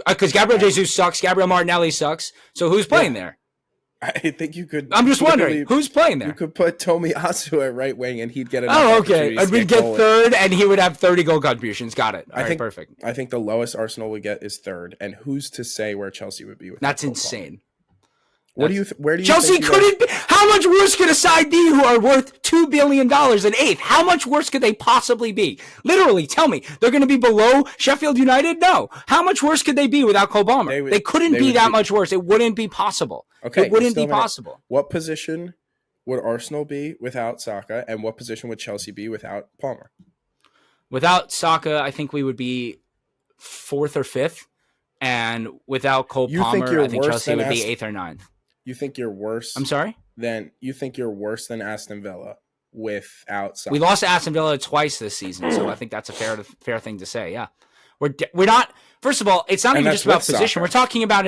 Because Gabriel Jesus sucks. Gabriel Martinelli sucks. So who's playing there? I think you could. I'm just wondering who's playing there. You could put Tomiyasu at right wing, and he'd get. Okay. And we'd get 3rd, and he would have 30 goal contributions. Got it. I think perfect. I think the lowest Arsenal would get is 3rd, and who's to say where Chelsea would be? That's insane. Where do you Chelsea couldn't be? How much worse could a side be who are worth $2 billion in 8th? How much worse could they possibly be? Literally, tell me. They're going to be below Sheffield United? No. How much worse could they be without Cole Palmer? They couldn't be that much worse. It wouldn't be possible. Okay, it wouldn't be possible. What position would Arsenal be without Saka, and what position would Chelsea be without Palmer? Without Saka, I think we would be 4th or 5th. And without Cole Palmer, I think Chelsea would be 8th or 9th. You think you're worse? I'm sorry? You think you're worse than Aston Villa without Saka? We lost to Aston Villa twice this season, so I think that's a fair thing to say. Yeah, we're not. First of all, it's not even just about position. Soccer. We're talking about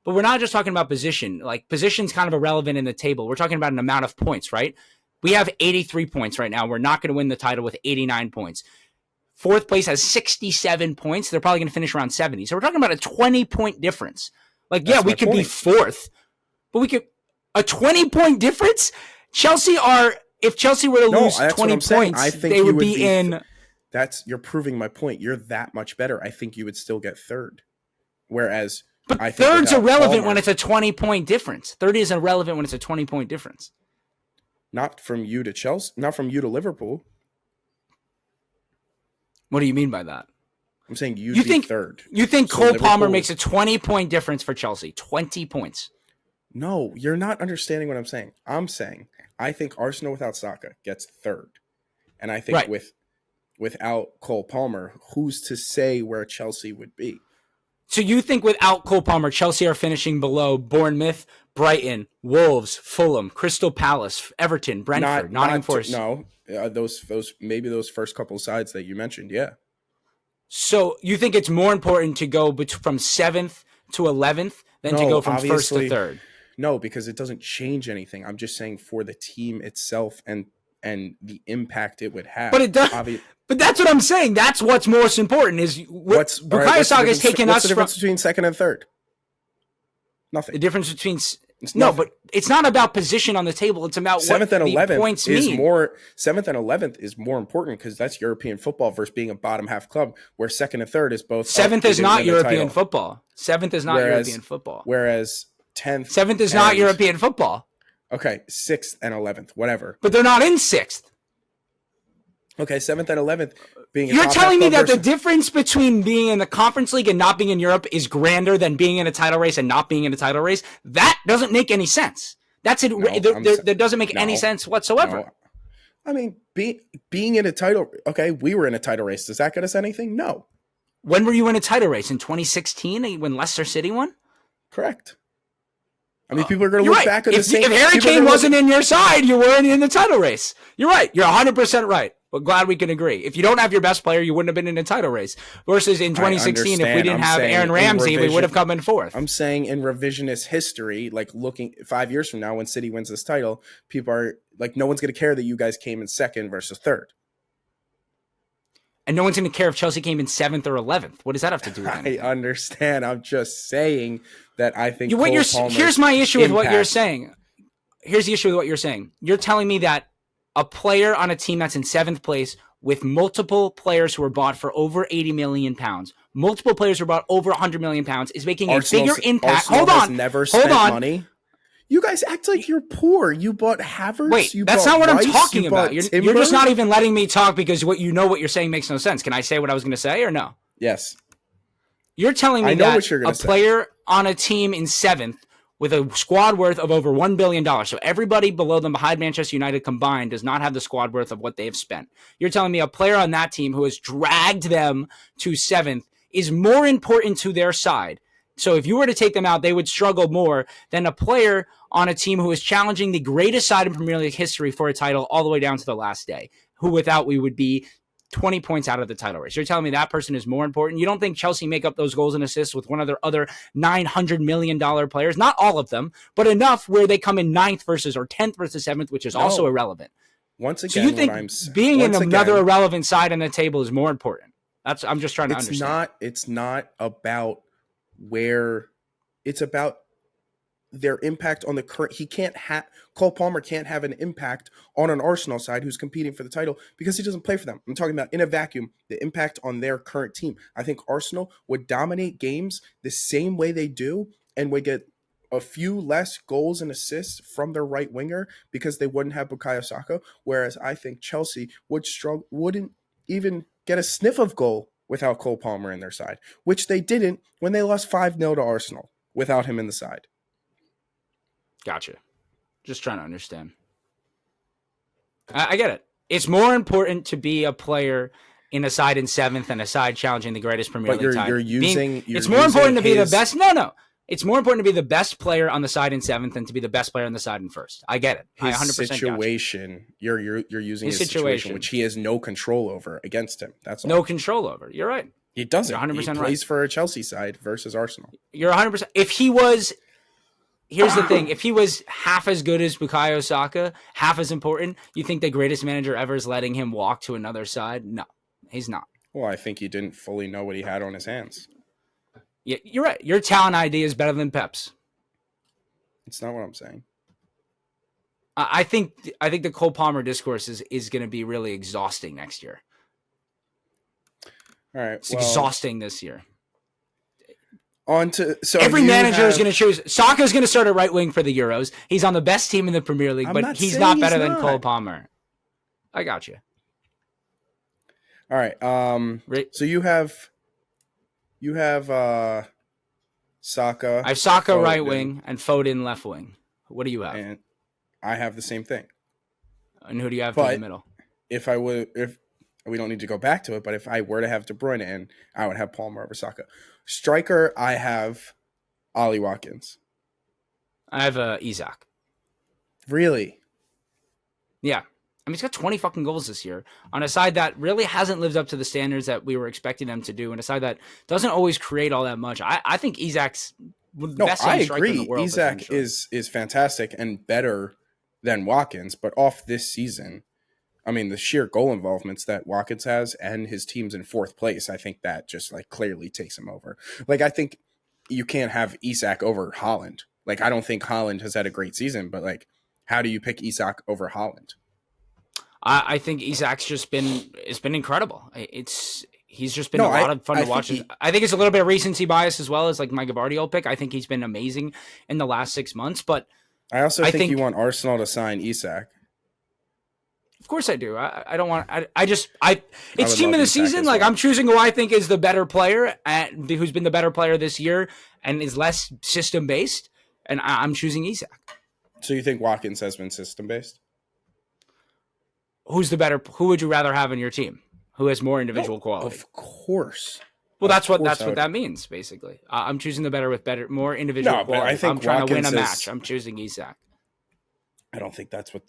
but we're not just talking about position. Like position's kind of irrelevant in the table. We're talking about an amount of points, right? We have 83 points right now. We're not going to win the title with 89 points. 4th place has 67 points. They're probably going to finish around 70. So we're talking about a 20-point difference. Like, that's we could be 4th. But we could a 20-point difference. If Chelsea were to lose 20 points, I think they would be in. You're proving my point. You're that much better. I think you would still get 3rd. Whereas, but 3rd's irrelevant when it's a 20-point difference. 3rd is irrelevant when it's a 20-point difference. Not from you to Chelsea. Not from you to Liverpool. What do you mean by that? I'm saying you'd be 3rd. You think Cole Palmer makes a 20-point difference for Chelsea? 20 points. No, you're not understanding what I'm saying. I'm saying I think Arsenal without Saka gets 3rd. And I think without Cole Palmer, who's to say where Chelsea would be? So you think without Cole Palmer, Chelsea are finishing below Bournemouth, Brighton, Wolves, Fulham, Crystal Palace, Everton, Brentford, Nottingham Forest? No, those first couple sides that you mentioned, yeah. So you think it's more important to go from 7th to 11th than to go from 1st to 3rd? No, because it doesn't change anything. I'm just saying for the team itself and the impact it would have. But it does. But that's what I'm saying. That's what's most important. Is Bukayo Saka has taken us. What's the difference between 2nd and 3rd? Nothing. The difference between but it's not about position on the table. It's about 7th and 11th points mean. 7th and 11th is more important because that's European football versus being a bottom half club. Where 2nd and 3rd is both. 7th is not European football. 7th is not European football. Whereas 10th, 7th is not European football. Okay, 6th and 11th, whatever. But they're not in 6th. Okay, 7th and 11th being. You're telling me that the difference between being in the Conference League and not being in Europe is grander than being in a title race and not being in a title race? That doesn't make any sense. That's it. No, that doesn't make any sense whatsoever. No. I mean, being in a title. Okay, we were in a title race. Does that get us anything? No. When were you in a title race? In 2016 when Leicester City won? Correct. I mean, people are going to look back at the same. If Harry Kane wasn't in your side, you weren't in the title race. You're right. You're 100% right. But glad we can agree. If you don't have your best player, you wouldn't have been in a title race. Versus in 2016, if we didn't have Aaron Ramsey, we would have come in 4th. I'm saying in revisionist history, like looking 5 years from now when City wins this title, people are like, no one's going to care that you guys came in 2nd versus 3rd. And no one's going to care if Chelsea came in 7th or 11th. What does that have to do with anything? I understand. I'm just saying that I think here's my issue with what you're saying. Here's the issue with what you're saying. You're telling me that a player on a team that's in 7th place with multiple players who are bought for over 80 million pounds, multiple players who are bought over 100 million pounds, is making a bigger impact. Arsenal has never spent money. You guys act like you're poor. You bought Havertz. Wait, you that's bought not what Rice, I'm talking about. You're just not even letting me talk because what you're saying makes no sense. Can I say what I was going to say or no? Yes. You're telling me that a player on a team in 7th with a squad worth of over $1 billion, so everybody below them behind Manchester United combined does not have the squad worth of what they've spent. You're telling me a player on that team who has dragged them to 7th is more important to their side. So if you were to take them out, they would struggle more than a player on a team who is challenging the greatest side in Premier League history for a title all the way down to the last day, who without we would be 20 points out of the title race. You're telling me that person is more important? You don't think Chelsea make up those goals and assists with one of their other $900 million players? Not all of them, but enough where they come in 9th versus or 10th versus 7th, which is also irrelevant. Once again, so you think being in another irrelevant side on the table is more important? I'm just trying to understand. It's not about where, it's about their impact on the current. Cole Palmer can't have an impact on an Arsenal side who's competing for the title because he doesn't play for them. I'm talking about in a vacuum, the impact on their current team. I think Arsenal would dominate games the same way they do and would get a few less goals and assists from their right winger because they wouldn't have Bukayo Saka. Whereas I think Chelsea wouldn't even get a sniff of goal without Cole Palmer in their side, which they didn't when they lost 5-0 to Arsenal without him in the side. Gotcha. Just trying to understand. I get it. It's more important to be a player in a side in 7th and a side challenging the greatest Premier League title. It's more important to be the best. No. It's more important to be the best player on the side in 7th than to be the best player on the side in 1st. I get it. I 100% situation. You're using his situation, which he has no control over against him. That's all. No control over. You're right. He doesn't. 100% he plays for a Chelsea side versus Arsenal. You're 100%. If he was... Here's the thing. If he was half as good as Bukayo Saka, half as important, you think the greatest manager ever is letting him walk to another side? No, he's not. Well, I think he didn't fully know what he had on his hands. Yeah, you're right. Your talent ID is better than Pep's. It's not what I'm saying. I think the Cole Palmer discourse is going to be really exhausting next year. All right. It's exhausting this year. Every manager is going to choose. Saka's going to start at right wing for the Euros. He's on the best team in the Premier League, but he's not better than Cole Palmer. I got you. All right. So you have Saka. I have Saka right wing and Foden left wing. What do you have? And I have the same thing. And who do you have in the middle? If we don't need to go back to it, but if I were to have De Bruyne in, I would have Palmer over Saka. Striker, I have Ollie Watkins. I have Isak. Really? Yeah. I mean, he's got 20 fucking goals this year on a side that really hasn't lived up to the standards that we were expecting them to do, and a side that doesn't always create all that much. I think Isak's the best striker in the world. Isak is fantastic and better than Watkins, but off this season, I mean, the sheer goal involvements that Watkins has and his team's in 4th place, I think that just clearly takes him over. I think you can't have Isak over Haaland. I don't think Haaland has had a great season, but how do you pick Isak over Haaland? I think Isak's it's been incredible. He's just been a lot of fun to watch. I think it's a little bit of recency bias as well as my Gavardio pick. I think he's been amazing in the last 6 months, but I also think you want Arsenal to sign Isak. Of course I do. I don't want. It's team of the season. Well. I'm choosing who I think is the better player, and who's been the better player this year, and is less system based. And I'm choosing Isak. So you think Watkins has been system based? Who's the better? Who would you rather have in your team? Who has more individual quality? Of course. Well, that's what that means. Basically, I'm choosing the better with more individual quality. But I think I'm trying to win a match. I'm choosing Isak. I don't think that's what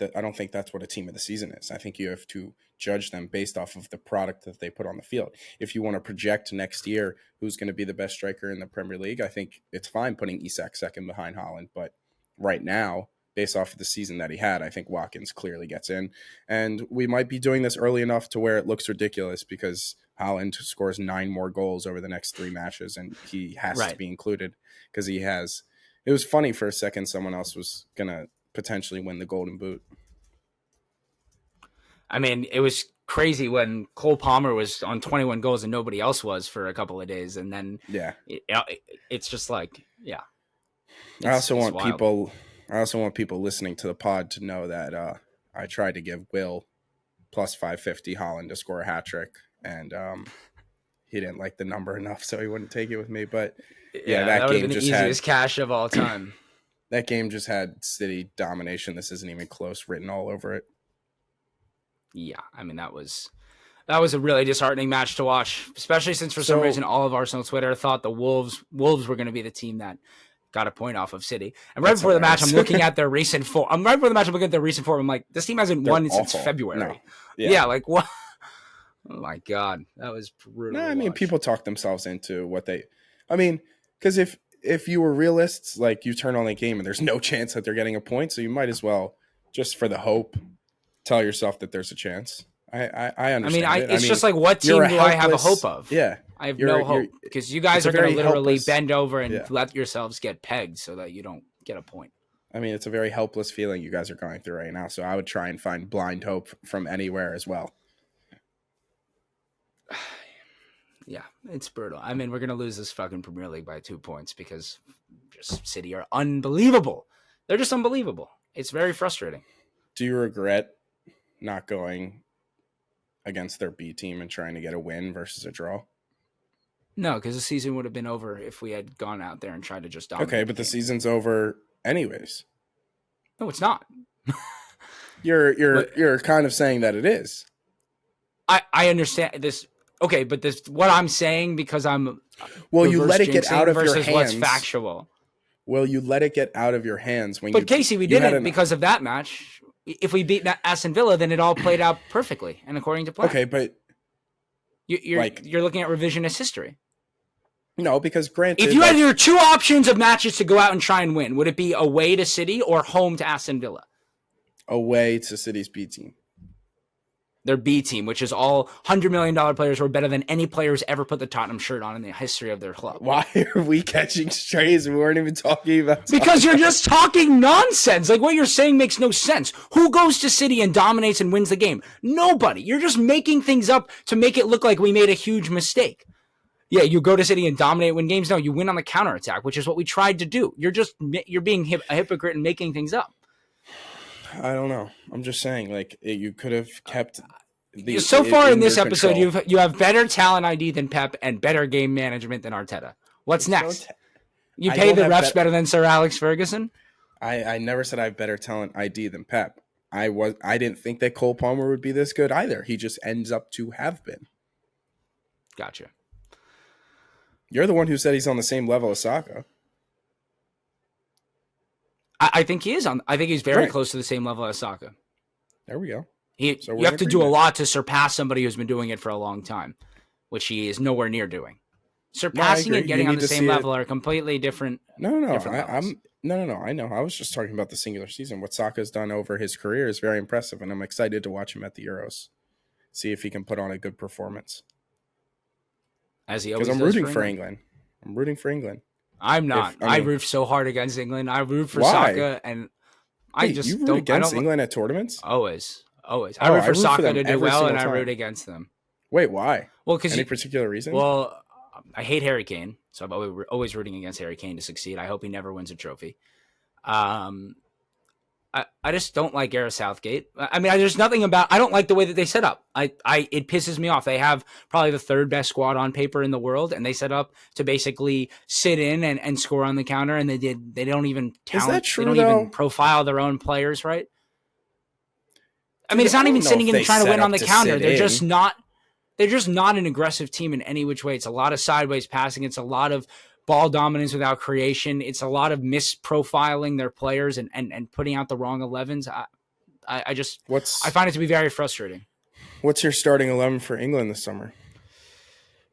a team of the season is. I think you have to judge them based off of the product that they put on the field. If you want to project next year who's going to be the best striker in the Premier League, I think it's fine putting Isak second behind Haaland. But right now, based off of the season that he had, I think Watkins clearly gets in. And we might be doing this early enough to where it looks ridiculous because Haaland scores 9 more goals over the next 3 matches, and he has to be included because he has. It was funny for a second someone else was going to potentially win the Golden Boot. I mean, it was crazy when Cole Palmer was on 21 goals and nobody else was for a couple of days, and then it's just like I also want wild. people listening to the pod to know that I tried to give Will plus 550 Holland to score a hat trick, and he didn't like the number enough, so he wouldn't take it with me. But that would have been the easiest cash of all time. That game just had City domination. This isn't even close, written all over it. Yeah, I mean that was a really disheartening match to watch, especially since for some reason all of Arsenal Twitter thought the Wolves were going to be the team that got a point off of City. And right before the match, I'm looking at their recent form. I'm like, this team hasn't won since February. No. Yeah, like what? Oh my god, that was brutal. No, I mean people talk themselves into what they. I mean, because if you were realists, like you turn on a game and there's no chance that they're getting a point, so you might as well just for the hope tell yourself that there's a chance. I understand. It's just like what team do I have a hope of? Yeah, I have no hope because you guys are going to literally bend over and let yourselves get pegged so that you don't get a point. I mean, it's a very helpless feeling you guys are going through right now. So I would try and find blind hope from anywhere as well. Yeah, it's brutal. I mean, we're going to lose this fucking Premier League by 2 points because just City are unbelievable. They're just unbelievable. It's very frustrating. Do you regret not going against their B team and trying to get a win versus a draw? No, because the season would have been over if we had gone out there and tried to just dominate. Okay, but the season's over anyways. No, it's not. You're kind of saying that it is. I understand this. Okay, but this what I'm saying because I'm you let it get out of your hands. What's factual? Well, you let it get out of your hands when. But Casey, we didn't because of that match. If we beat Aston Villa, then it all played out perfectly and according to plan. Okay, but you're looking at revisionist history. No, because granted, if you had your two options of matches to go out and try and win, would it be away to City or home to Aston Villa? Away to City's B team. Their B team, which is all $100 million players who are better than any players ever put the Tottenham shirt on in the history of their club. Why are we catching strays? We weren't even talking about because you're just talking nonsense. Like what you're saying makes no sense. Who goes to City and dominates and wins the game? Nobody. You're just making things up to make it look like we made a huge mistake. Yeah, you go to City and dominate, win games. No, you win on the counterattack, which is what we tried to do. You're being a hypocrite and making things up. I don't know. I'm just saying, like, you could have kept. So far in this episode, you have better talent ID than Pep and better game management than Arteta. What's next? You pay the refs better than Sir Alex Ferguson? I never said I have better talent ID than Pep. I didn't think that Cole Palmer would be this good either. He just ends up to have been. Gotcha. You're the one who said he's on the same level as Saka. I think he is on. I think he's very close to the same level as Saka. There we go. You have to do a lot to surpass somebody who's been doing it for a long time, which he is nowhere near doing. Surpassing and getting on the same level are completely different. No. I know. I was just talking about the singular season. What Saka's done over his career is very impressive, and I'm excited to watch him at the Euros. See if he can put on a good performance. As he always does. Because I'm rooting for England. I'm rooting for England. I'm not. I root so hard against England. I root for Saka, and you root against England at tournaments? Always. I root for Saka to do well, and I root against them. Wait, why? Well, because any particular reason? Well, I hate Harry Kane, so I'm always rooting against Harry Kane to succeed. I hope he never wins a trophy. I just don't like Gareth Southgate. I mean, there's nothing about. I don't like the way that they set up. It pisses me off. They have probably the third best squad on paper in the world, and they set up to basically sit in and score on the counter. And they don't even talent. Is that true? They don't even profile their own players, right? I mean, it's not even sitting in and trying to win on the counter. They're just not. They're just not an aggressive team in any which way. It's a lot of sideways passing. It's a lot of ball dominance without creation. It's a lot of misprofiling their players and putting out the wrong 11s. I find it to be very frustrating. What's your starting 11 for England this summer?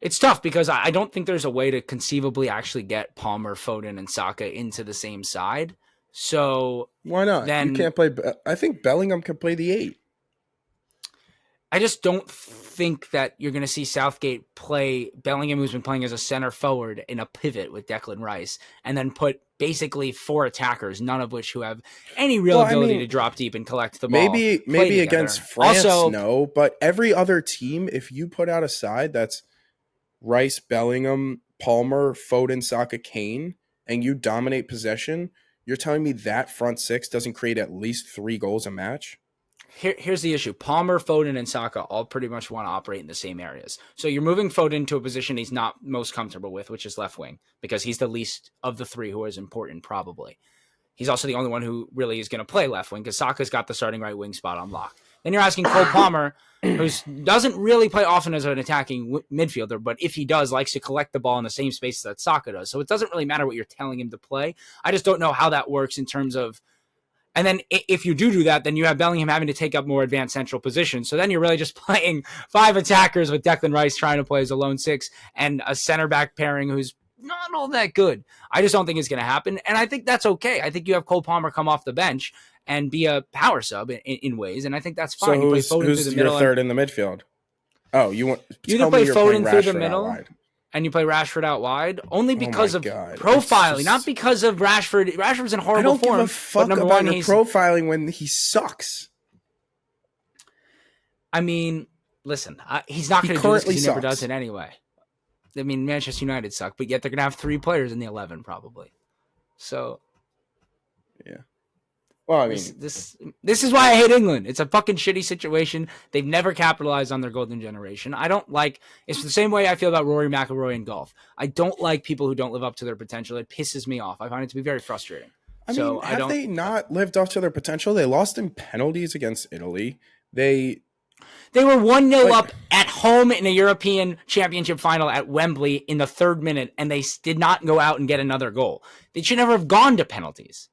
It's tough because I don't think there's a way to conceivably actually get Palmer, Foden, and Saka into the same side. So why not? You can't play. I think Bellingham can play the 8. I just don't think that you're going to see Southgate play Bellingham, who's been playing as a center forward, in a pivot with Declan Rice, and then put basically 4 attackers, none of which who have any real Well, I ability mean, to drop deep and collect the ball. maybe against France, Also, no, but every other team, if you put out a side that's Rice, Bellingham, Palmer, Foden, Saka, Kane, and you dominate possession, you're telling me that front six doesn't create at least 3 goals a match? here's the issue. Palmer, Foden, and Saka all pretty much want to operate in the same areas. So you're moving Foden to a position he's not most comfortable with, which is left wing, because he's the least of the 3 who is important, probably. He's also the only one who really is going to play left wing because Saka's got the starting right wing spot on lock. Then you're asking Cole Palmer, who doesn't really play often as an attacking midfielder, but if he does, likes to collect the ball in the same space that Saka does. So it doesn't really matter what you're telling him to play. I just don't know how that works in terms of. And then if you do that, then you have Bellingham having to take up more advanced central positions. So then you're really just playing 5 attackers with Declan Rice trying to play as a lone 6 and a center back pairing who's not all that good. I just don't think it's going to happen. And I think that's okay. I think you have Cole Palmer come off the bench and be a power sub in ways. And I think that's fine. So who's your third in the midfield? Oh, you either play Foden through the middle and you play Rashford out wide only because of profiling, not because of Rashford. Rashford's in horrible form. I don't give a fuck about your profiling when he sucks. I mean, listen, he's not going to do this because he never does it anyway. I mean, Manchester United suck, but yet they're going to have 3 players in the 11 probably. So, yeah. Well, I mean, this is why I hate England. It's a fucking shitty situation. They've never capitalized on their golden generation. I don't like. It's the same way I feel about Rory McIlroy in golf. I don't like people who don't live up to their potential. It pisses me off. I find it to be very frustrating. I mean, have they not lived up to their potential? They lost in penalties against Italy. They were 1-0 up at home in a European Championship final at Wembley in the 3rd minute, and they did not go out and get another goal. They should never have gone to penalties.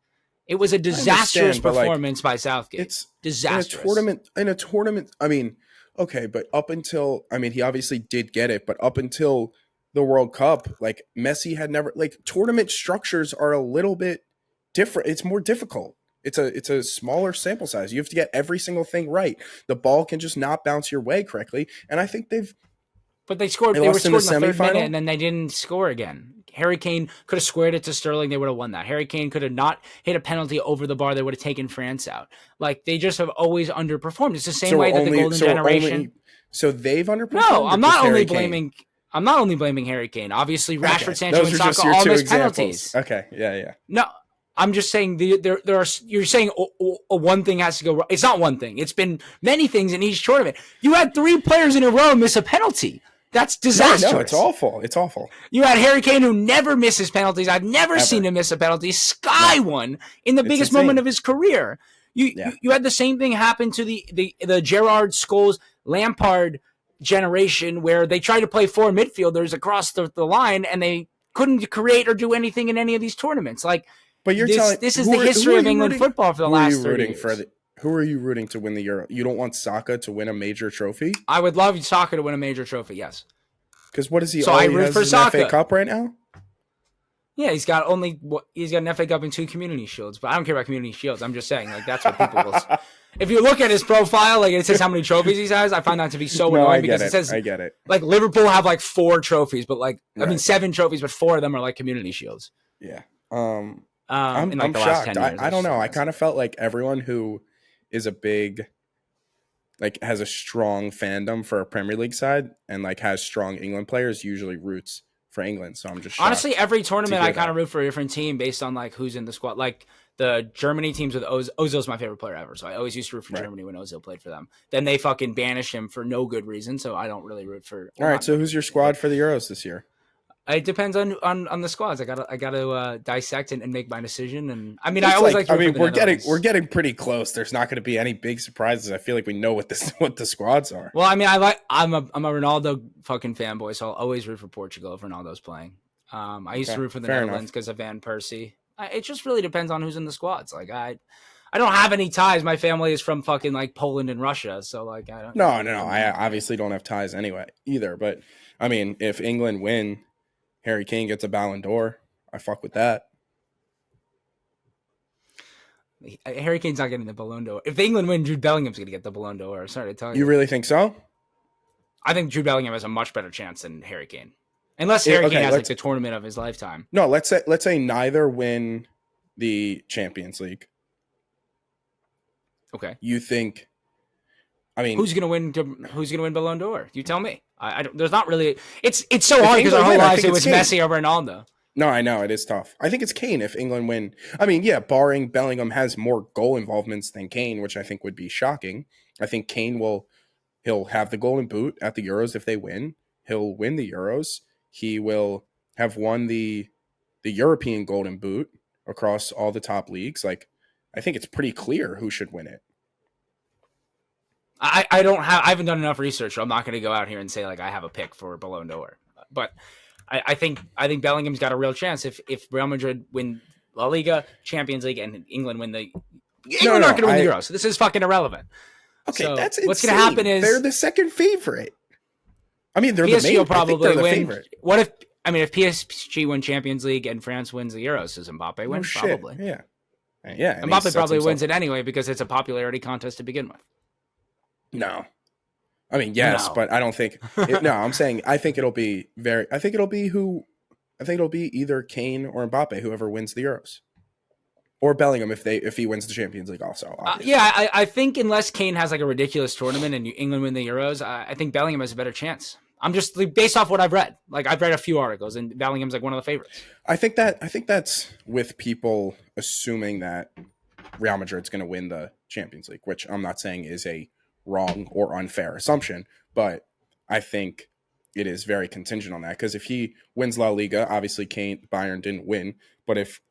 It was a disastrous performance by Southgate. It's disastrous. In a tournament, I mean, okay, but up until, I mean, he obviously did get it, but up until the World Cup, like Messi had never, like tournament structures are a little bit different. It's more difficult. It's a smaller sample size. You have to get every single thing right. The ball can just not bounce your way correctly. And I think But they scored. They were scored in the 3rd minute, and then they didn't score again. Harry Kane could have squared it to Sterling. They would have won that. Harry Kane could have not hit a penalty over the bar. They would have taken France out. Like, they just have always underperformed. It's the same way that the golden generation. So they've underperformed? No, I'm not only blaming Harry Kane. Obviously, Rashford, Sancho, and Saka all missed penalties. Okay, yeah. No, I'm just saying there are. You're saying one thing has to go wrong. It's not one thing. It's been many things in each tournament. You had 3 players in a row miss a penalty. That's disastrous. No, it's awful. It's awful. You had Harry Kane, who never misses penalties. I've never seen him miss a penalty. Sky one in the biggest moment of his career. You had the same thing happen to the Gerrard, Scholes, Lampard generation, where they tried to play 4 midfielders across the line, and they couldn't create or do anything in any of these tournaments. Like, but this is the history of England football for the last 30 years. Who are you rooting to win the Euro? You don't want Saka to win a major trophy? I would love Saka to win a major trophy, yes. Because what is he? So I root for Saka. FA Cup right now? Yeah, he's got an FA Cup and 2 community shields, but I don't care about community shields. I'm just saying, like, that's what people will. If you look at his profile, like, it says how many trophies he has. I find that to be so annoying because it says I get it. Like, Liverpool have like 4 trophies, but like I mean 7 trophies, but 4 of them are like community shields. Yeah. I'm shocked. I don't know. I kind of felt like everyone who is a big, like, has a strong fandom for a Premier League side and like has strong England players usually roots for England. So I'm just shocked. Honestly, every tournament I kind of root for a different team based on like who's in the squad. Like the Germany teams with Ozil's my favorite player ever. So I always used to root for Germany when Ozil played for them. Then they fucking banished him for no good reason. So I don't really root for. All right. So who's your squad for the Euros this year? It depends on the squads. I gotta dissect and make my decision. And I mean, I always like. To we're getting pretty close. There's not going to be any big surprises. I feel like we know what the squads are. Well, I mean, I'm a Ronaldo fucking fanboy, so I'll always root for Portugal if Ronaldo's playing. I used to root for the Netherlands because of Van Persie. It just really depends on who's in the squads. Like I don't have any ties. My family is from fucking like Poland and Russia, so like I don't. No. I obviously don't have ties anyway either. But I mean, if England win, Harry Kane gets a Ballon d'Or. I fuck with that. Harry Kane's not getting the Ballon d'Or. If England win, Jude Bellingham's going to get the Ballon d'Or. Sorry to tell You you. really think so? I think Jude Bellingham has a much better chance than Harry Kane, unless Harry Kane has like the tournament of his lifetime. No, let's say neither win the Champions League. Okay. You think? I mean, who's gonna win? Who's gonna win Ballon d'Or? You tell me. I don't. There's not really. It's so hard because our whole lives it was Messi or Ronaldo. No, I know it is tough. I think it's Kane if England win. I mean, yeah, barring Bellingham has more goal involvements than Kane, which I think would be shocking. I think Kane he'll have the golden boot at the Euros if they win. He'll win the Euros. He will have won the European golden boot across all the top leagues. Like, I think it's pretty clear who should win it. I haven't done enough research, so I'm not going to go out here and say like I have a pick for Ballon d'Or. But I think Bellingham's got a real chance if Real Madrid win La Liga, Champions League, and England win the England aren't going to win the Euros. So this is fucking irrelevant. Okay, so that's insane. What's going to happen is they're the second favorite. I mean, they're PSG the main. Will probably the win. Favorite. What if PSG win Champions League and France wins the Euros? Does Mbappe win? Probably. Yeah. Yeah. Mbappe probably wins it anyway because it's a popularity contest to begin with. No. I mean, yes, but I don't think. No, I'm saying I think it'll be either Kane or Mbappe, whoever wins the Euros, or Bellingham if he wins the Champions League also. I think unless Kane has like a ridiculous tournament and England win the Euros, I think Bellingham has a better chance. I'm just based off what I've read. Like I've read a few articles, and Bellingham's like one of the favorites. I think that's with people assuming that Real Madrid's going to win the Champions League, which I'm not saying is a wrong or unfair assumption, but I think it is very contingent on that because if he wins La Liga, obviously Bayern didn't win, but if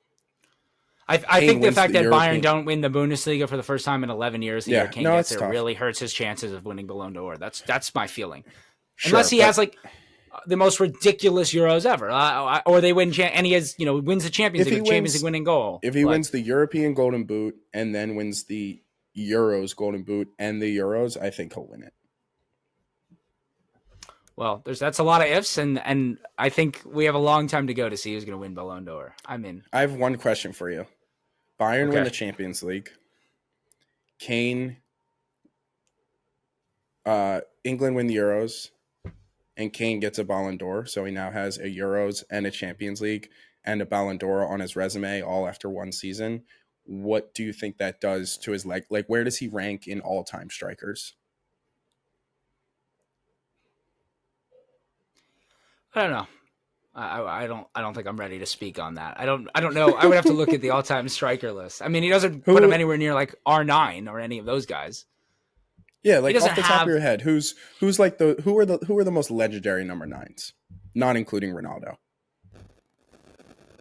I think the fact that Bayern don't win the Bundesliga for the first time in 11 years, Kane gets it really hurts his chances of winning Ballon d'Or. That's my feeling. Sure, unless he has like the most ridiculous Euros ever, or they win and he has wins the Champions League, Champions League winning goal. If he wins the European Golden Boot and then wins the Euros Golden Boot and the Euros, I think he'll win it. Well, that's a lot of ifs, and I think we have a long time to go to see who's going to win Ballon d'Or. I have one question for you. Bayern win the Champions League. England win the Euros, and Kane gets a Ballon d'Or, so he now has a Euros and a Champions League and a Ballon d'Or on his resume all after one season. What do you think that does to his leg? Like, where does he rank in all-time strikers? I don't know. I don't think I'm ready to speak on that. I don't know. I would have to look at the all-time striker list. I mean, he doesn't put him anywhere near like R9 or any of those guys. Yeah, like off the top of your head, who's like who are the most legendary number 9s, not including Ronaldo?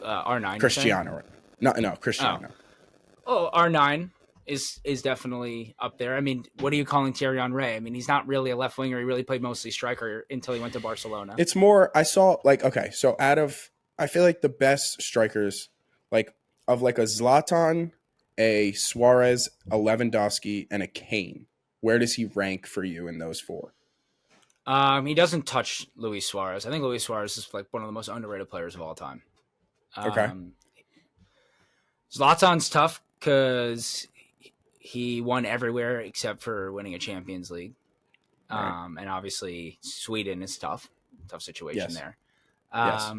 R9. Cristiano. No, Cristiano. Oh, R9 is definitely up there. I mean, what are you calling Thierry Henry? I mean, he's not really a left winger. He really played mostly striker until he went to Barcelona. It's more, I saw like, okay, so I feel like the best strikers, like of like a Zlatan, a Suarez, a Lewandowski, and a Kane, where does he rank for you in those four? He doesn't touch Luis Suarez. I think Luis Suarez is like one of the most underrated players of all time. Okay. Zlatan's tough because he won everywhere except for winning a Champions League. Right. And obviously Sweden is tough situation there. Yes.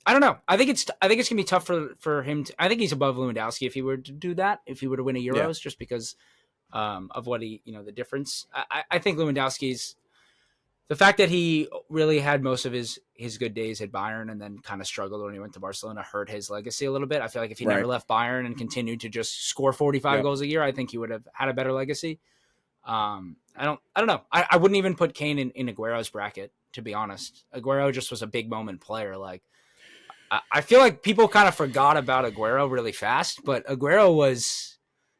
I don't know. I think it's gonna be tough for him. I think he's above Lewandowski if he were to do that. If he were to win a Euros, just because of what he the difference. I think Lewandowski's the fact that he really had most of his good days at Bayern and then kind of struggled when he went to Barcelona hurt his legacy a little bit. I feel like if he never left Bayern and continued to just score 45 goals a year, I think he would have had a better legacy. I don't know. I wouldn't even put Kane in Aguero's bracket, to be honest. Aguero just was a big moment player. Like I feel like people kind of forgot about Aguero really fast, but Aguero was.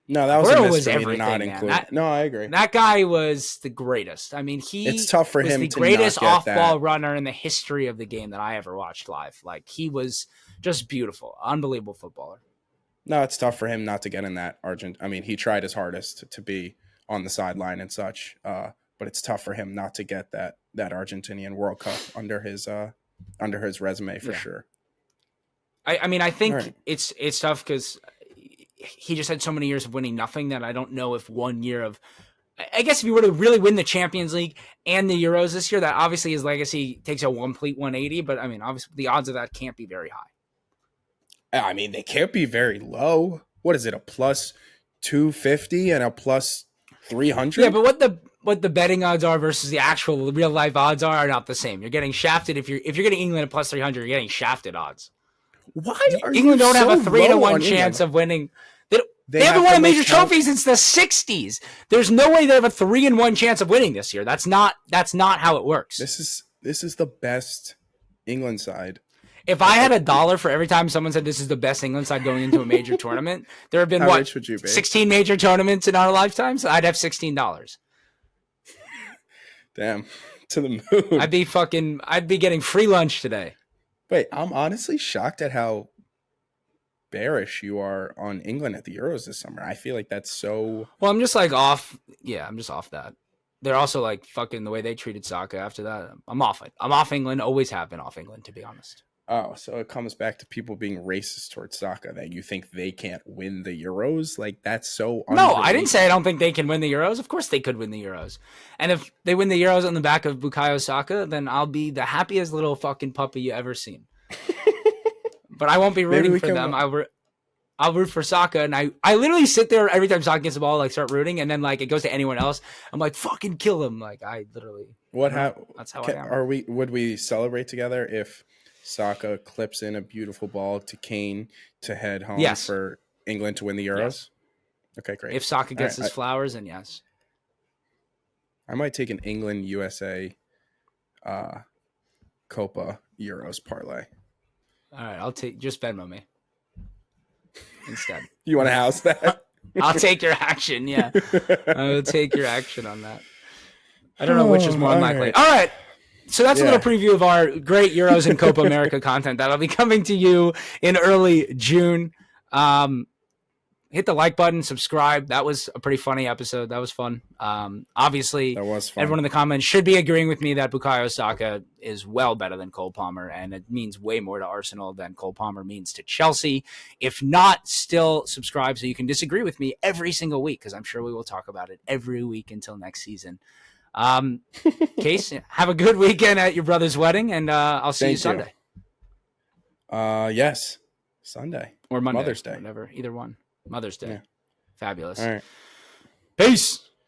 No, that was everything. Not included. No, I agree. That guy was the greatest. I mean, it's tough for him the to greatest not get off-ball runner in the history of the game that I ever watched live. Like he was just beautiful, unbelievable footballer. No, it's tough for him not to get in that Argent. I mean, he tried his hardest to be on the sideline and such, but it's tough for him not to get that Argentinian World Cup under his resume for sure. I mean, I think it's tough because he just had so many years of winning nothing that I don't know if 1 year of. I guess if he were to really win the Champions League and the Euros this year, that obviously his legacy takes a complete 180. But I mean, obviously the odds of that can't be very high. I mean, they can't be very low. What is it? A plus 250 and a plus 300? Yeah, but what the betting odds are versus the actual real life odds are not the same. You're getting shafted if you're getting England at plus 300. You're getting shafted odds. Why are England you don't have a so 3-1 chance of winning? They haven't won a major trophy since the 60s. There's no way they have a 3-1 chance of winning this year. That's not how it works. This is the best England side. If I had $1 for every time someone said this is the best England side going into a major tournament, there have been How rich would you be? 16 major tournaments in our lifetimes. I'd have $16. Damn, to the moon. I'd be getting free lunch today. Wait, I'm honestly shocked at how bearish you are on England at the Euros this summer. I feel like that's so... Well, I'm just like off. Yeah, I'm just off that. They're also like fucking the way they treated Saka after that. I'm off it. I'm off England. Always have been off England, to be honest. Oh, so it comes back to people being racist towards Saka, that you think they can't win the Euros? Like, that's so... No, I didn't say I don't think they can win the Euros. Of course they could win the Euros. And if they win the Euros on the back of Bukayo Saka, then I'll be the happiest little fucking puppy you ever seen. But I won't be rooting for them. I'll root for Saka, and I literally sit there every time Saka gets the ball, like start rooting, and then like it goes to anyone else. I'm like, fucking kill him. Like I literally... That's how I am. Would we celebrate together if Saka clips in a beautiful ball to Kane to head home for England to win the Euros? Yes. Okay, great. If Saka gets his flowers, then yes. I might take an England USA Copa Euros parlay. All right, I'll take just Venmo me instead. You want to house that? I'll take your action. Yeah, I'll take your action on that. I don't know which is more unlikely. All right. So that's a little preview of our great Euros and Copa America content that'll be coming to you in early June. Hit the like button, subscribe. That was a pretty funny episode. That was fun. Obviously, that was fun. Everyone in the comments should be agreeing with me that Bukayo Saka is well better than Cole Palmer, and it means way more to Arsenal than Cole Palmer means to Chelsea. If not, still subscribe so you can disagree with me every single week, because I'm sure we will talk about it every week until next season. Case, have a good weekend at your brother's wedding, and I'll see you Sunday. Yes, Sunday or Monday, Mother's Day, whatever, either one. Mother's Day, yeah. Fabulous. All right, peace.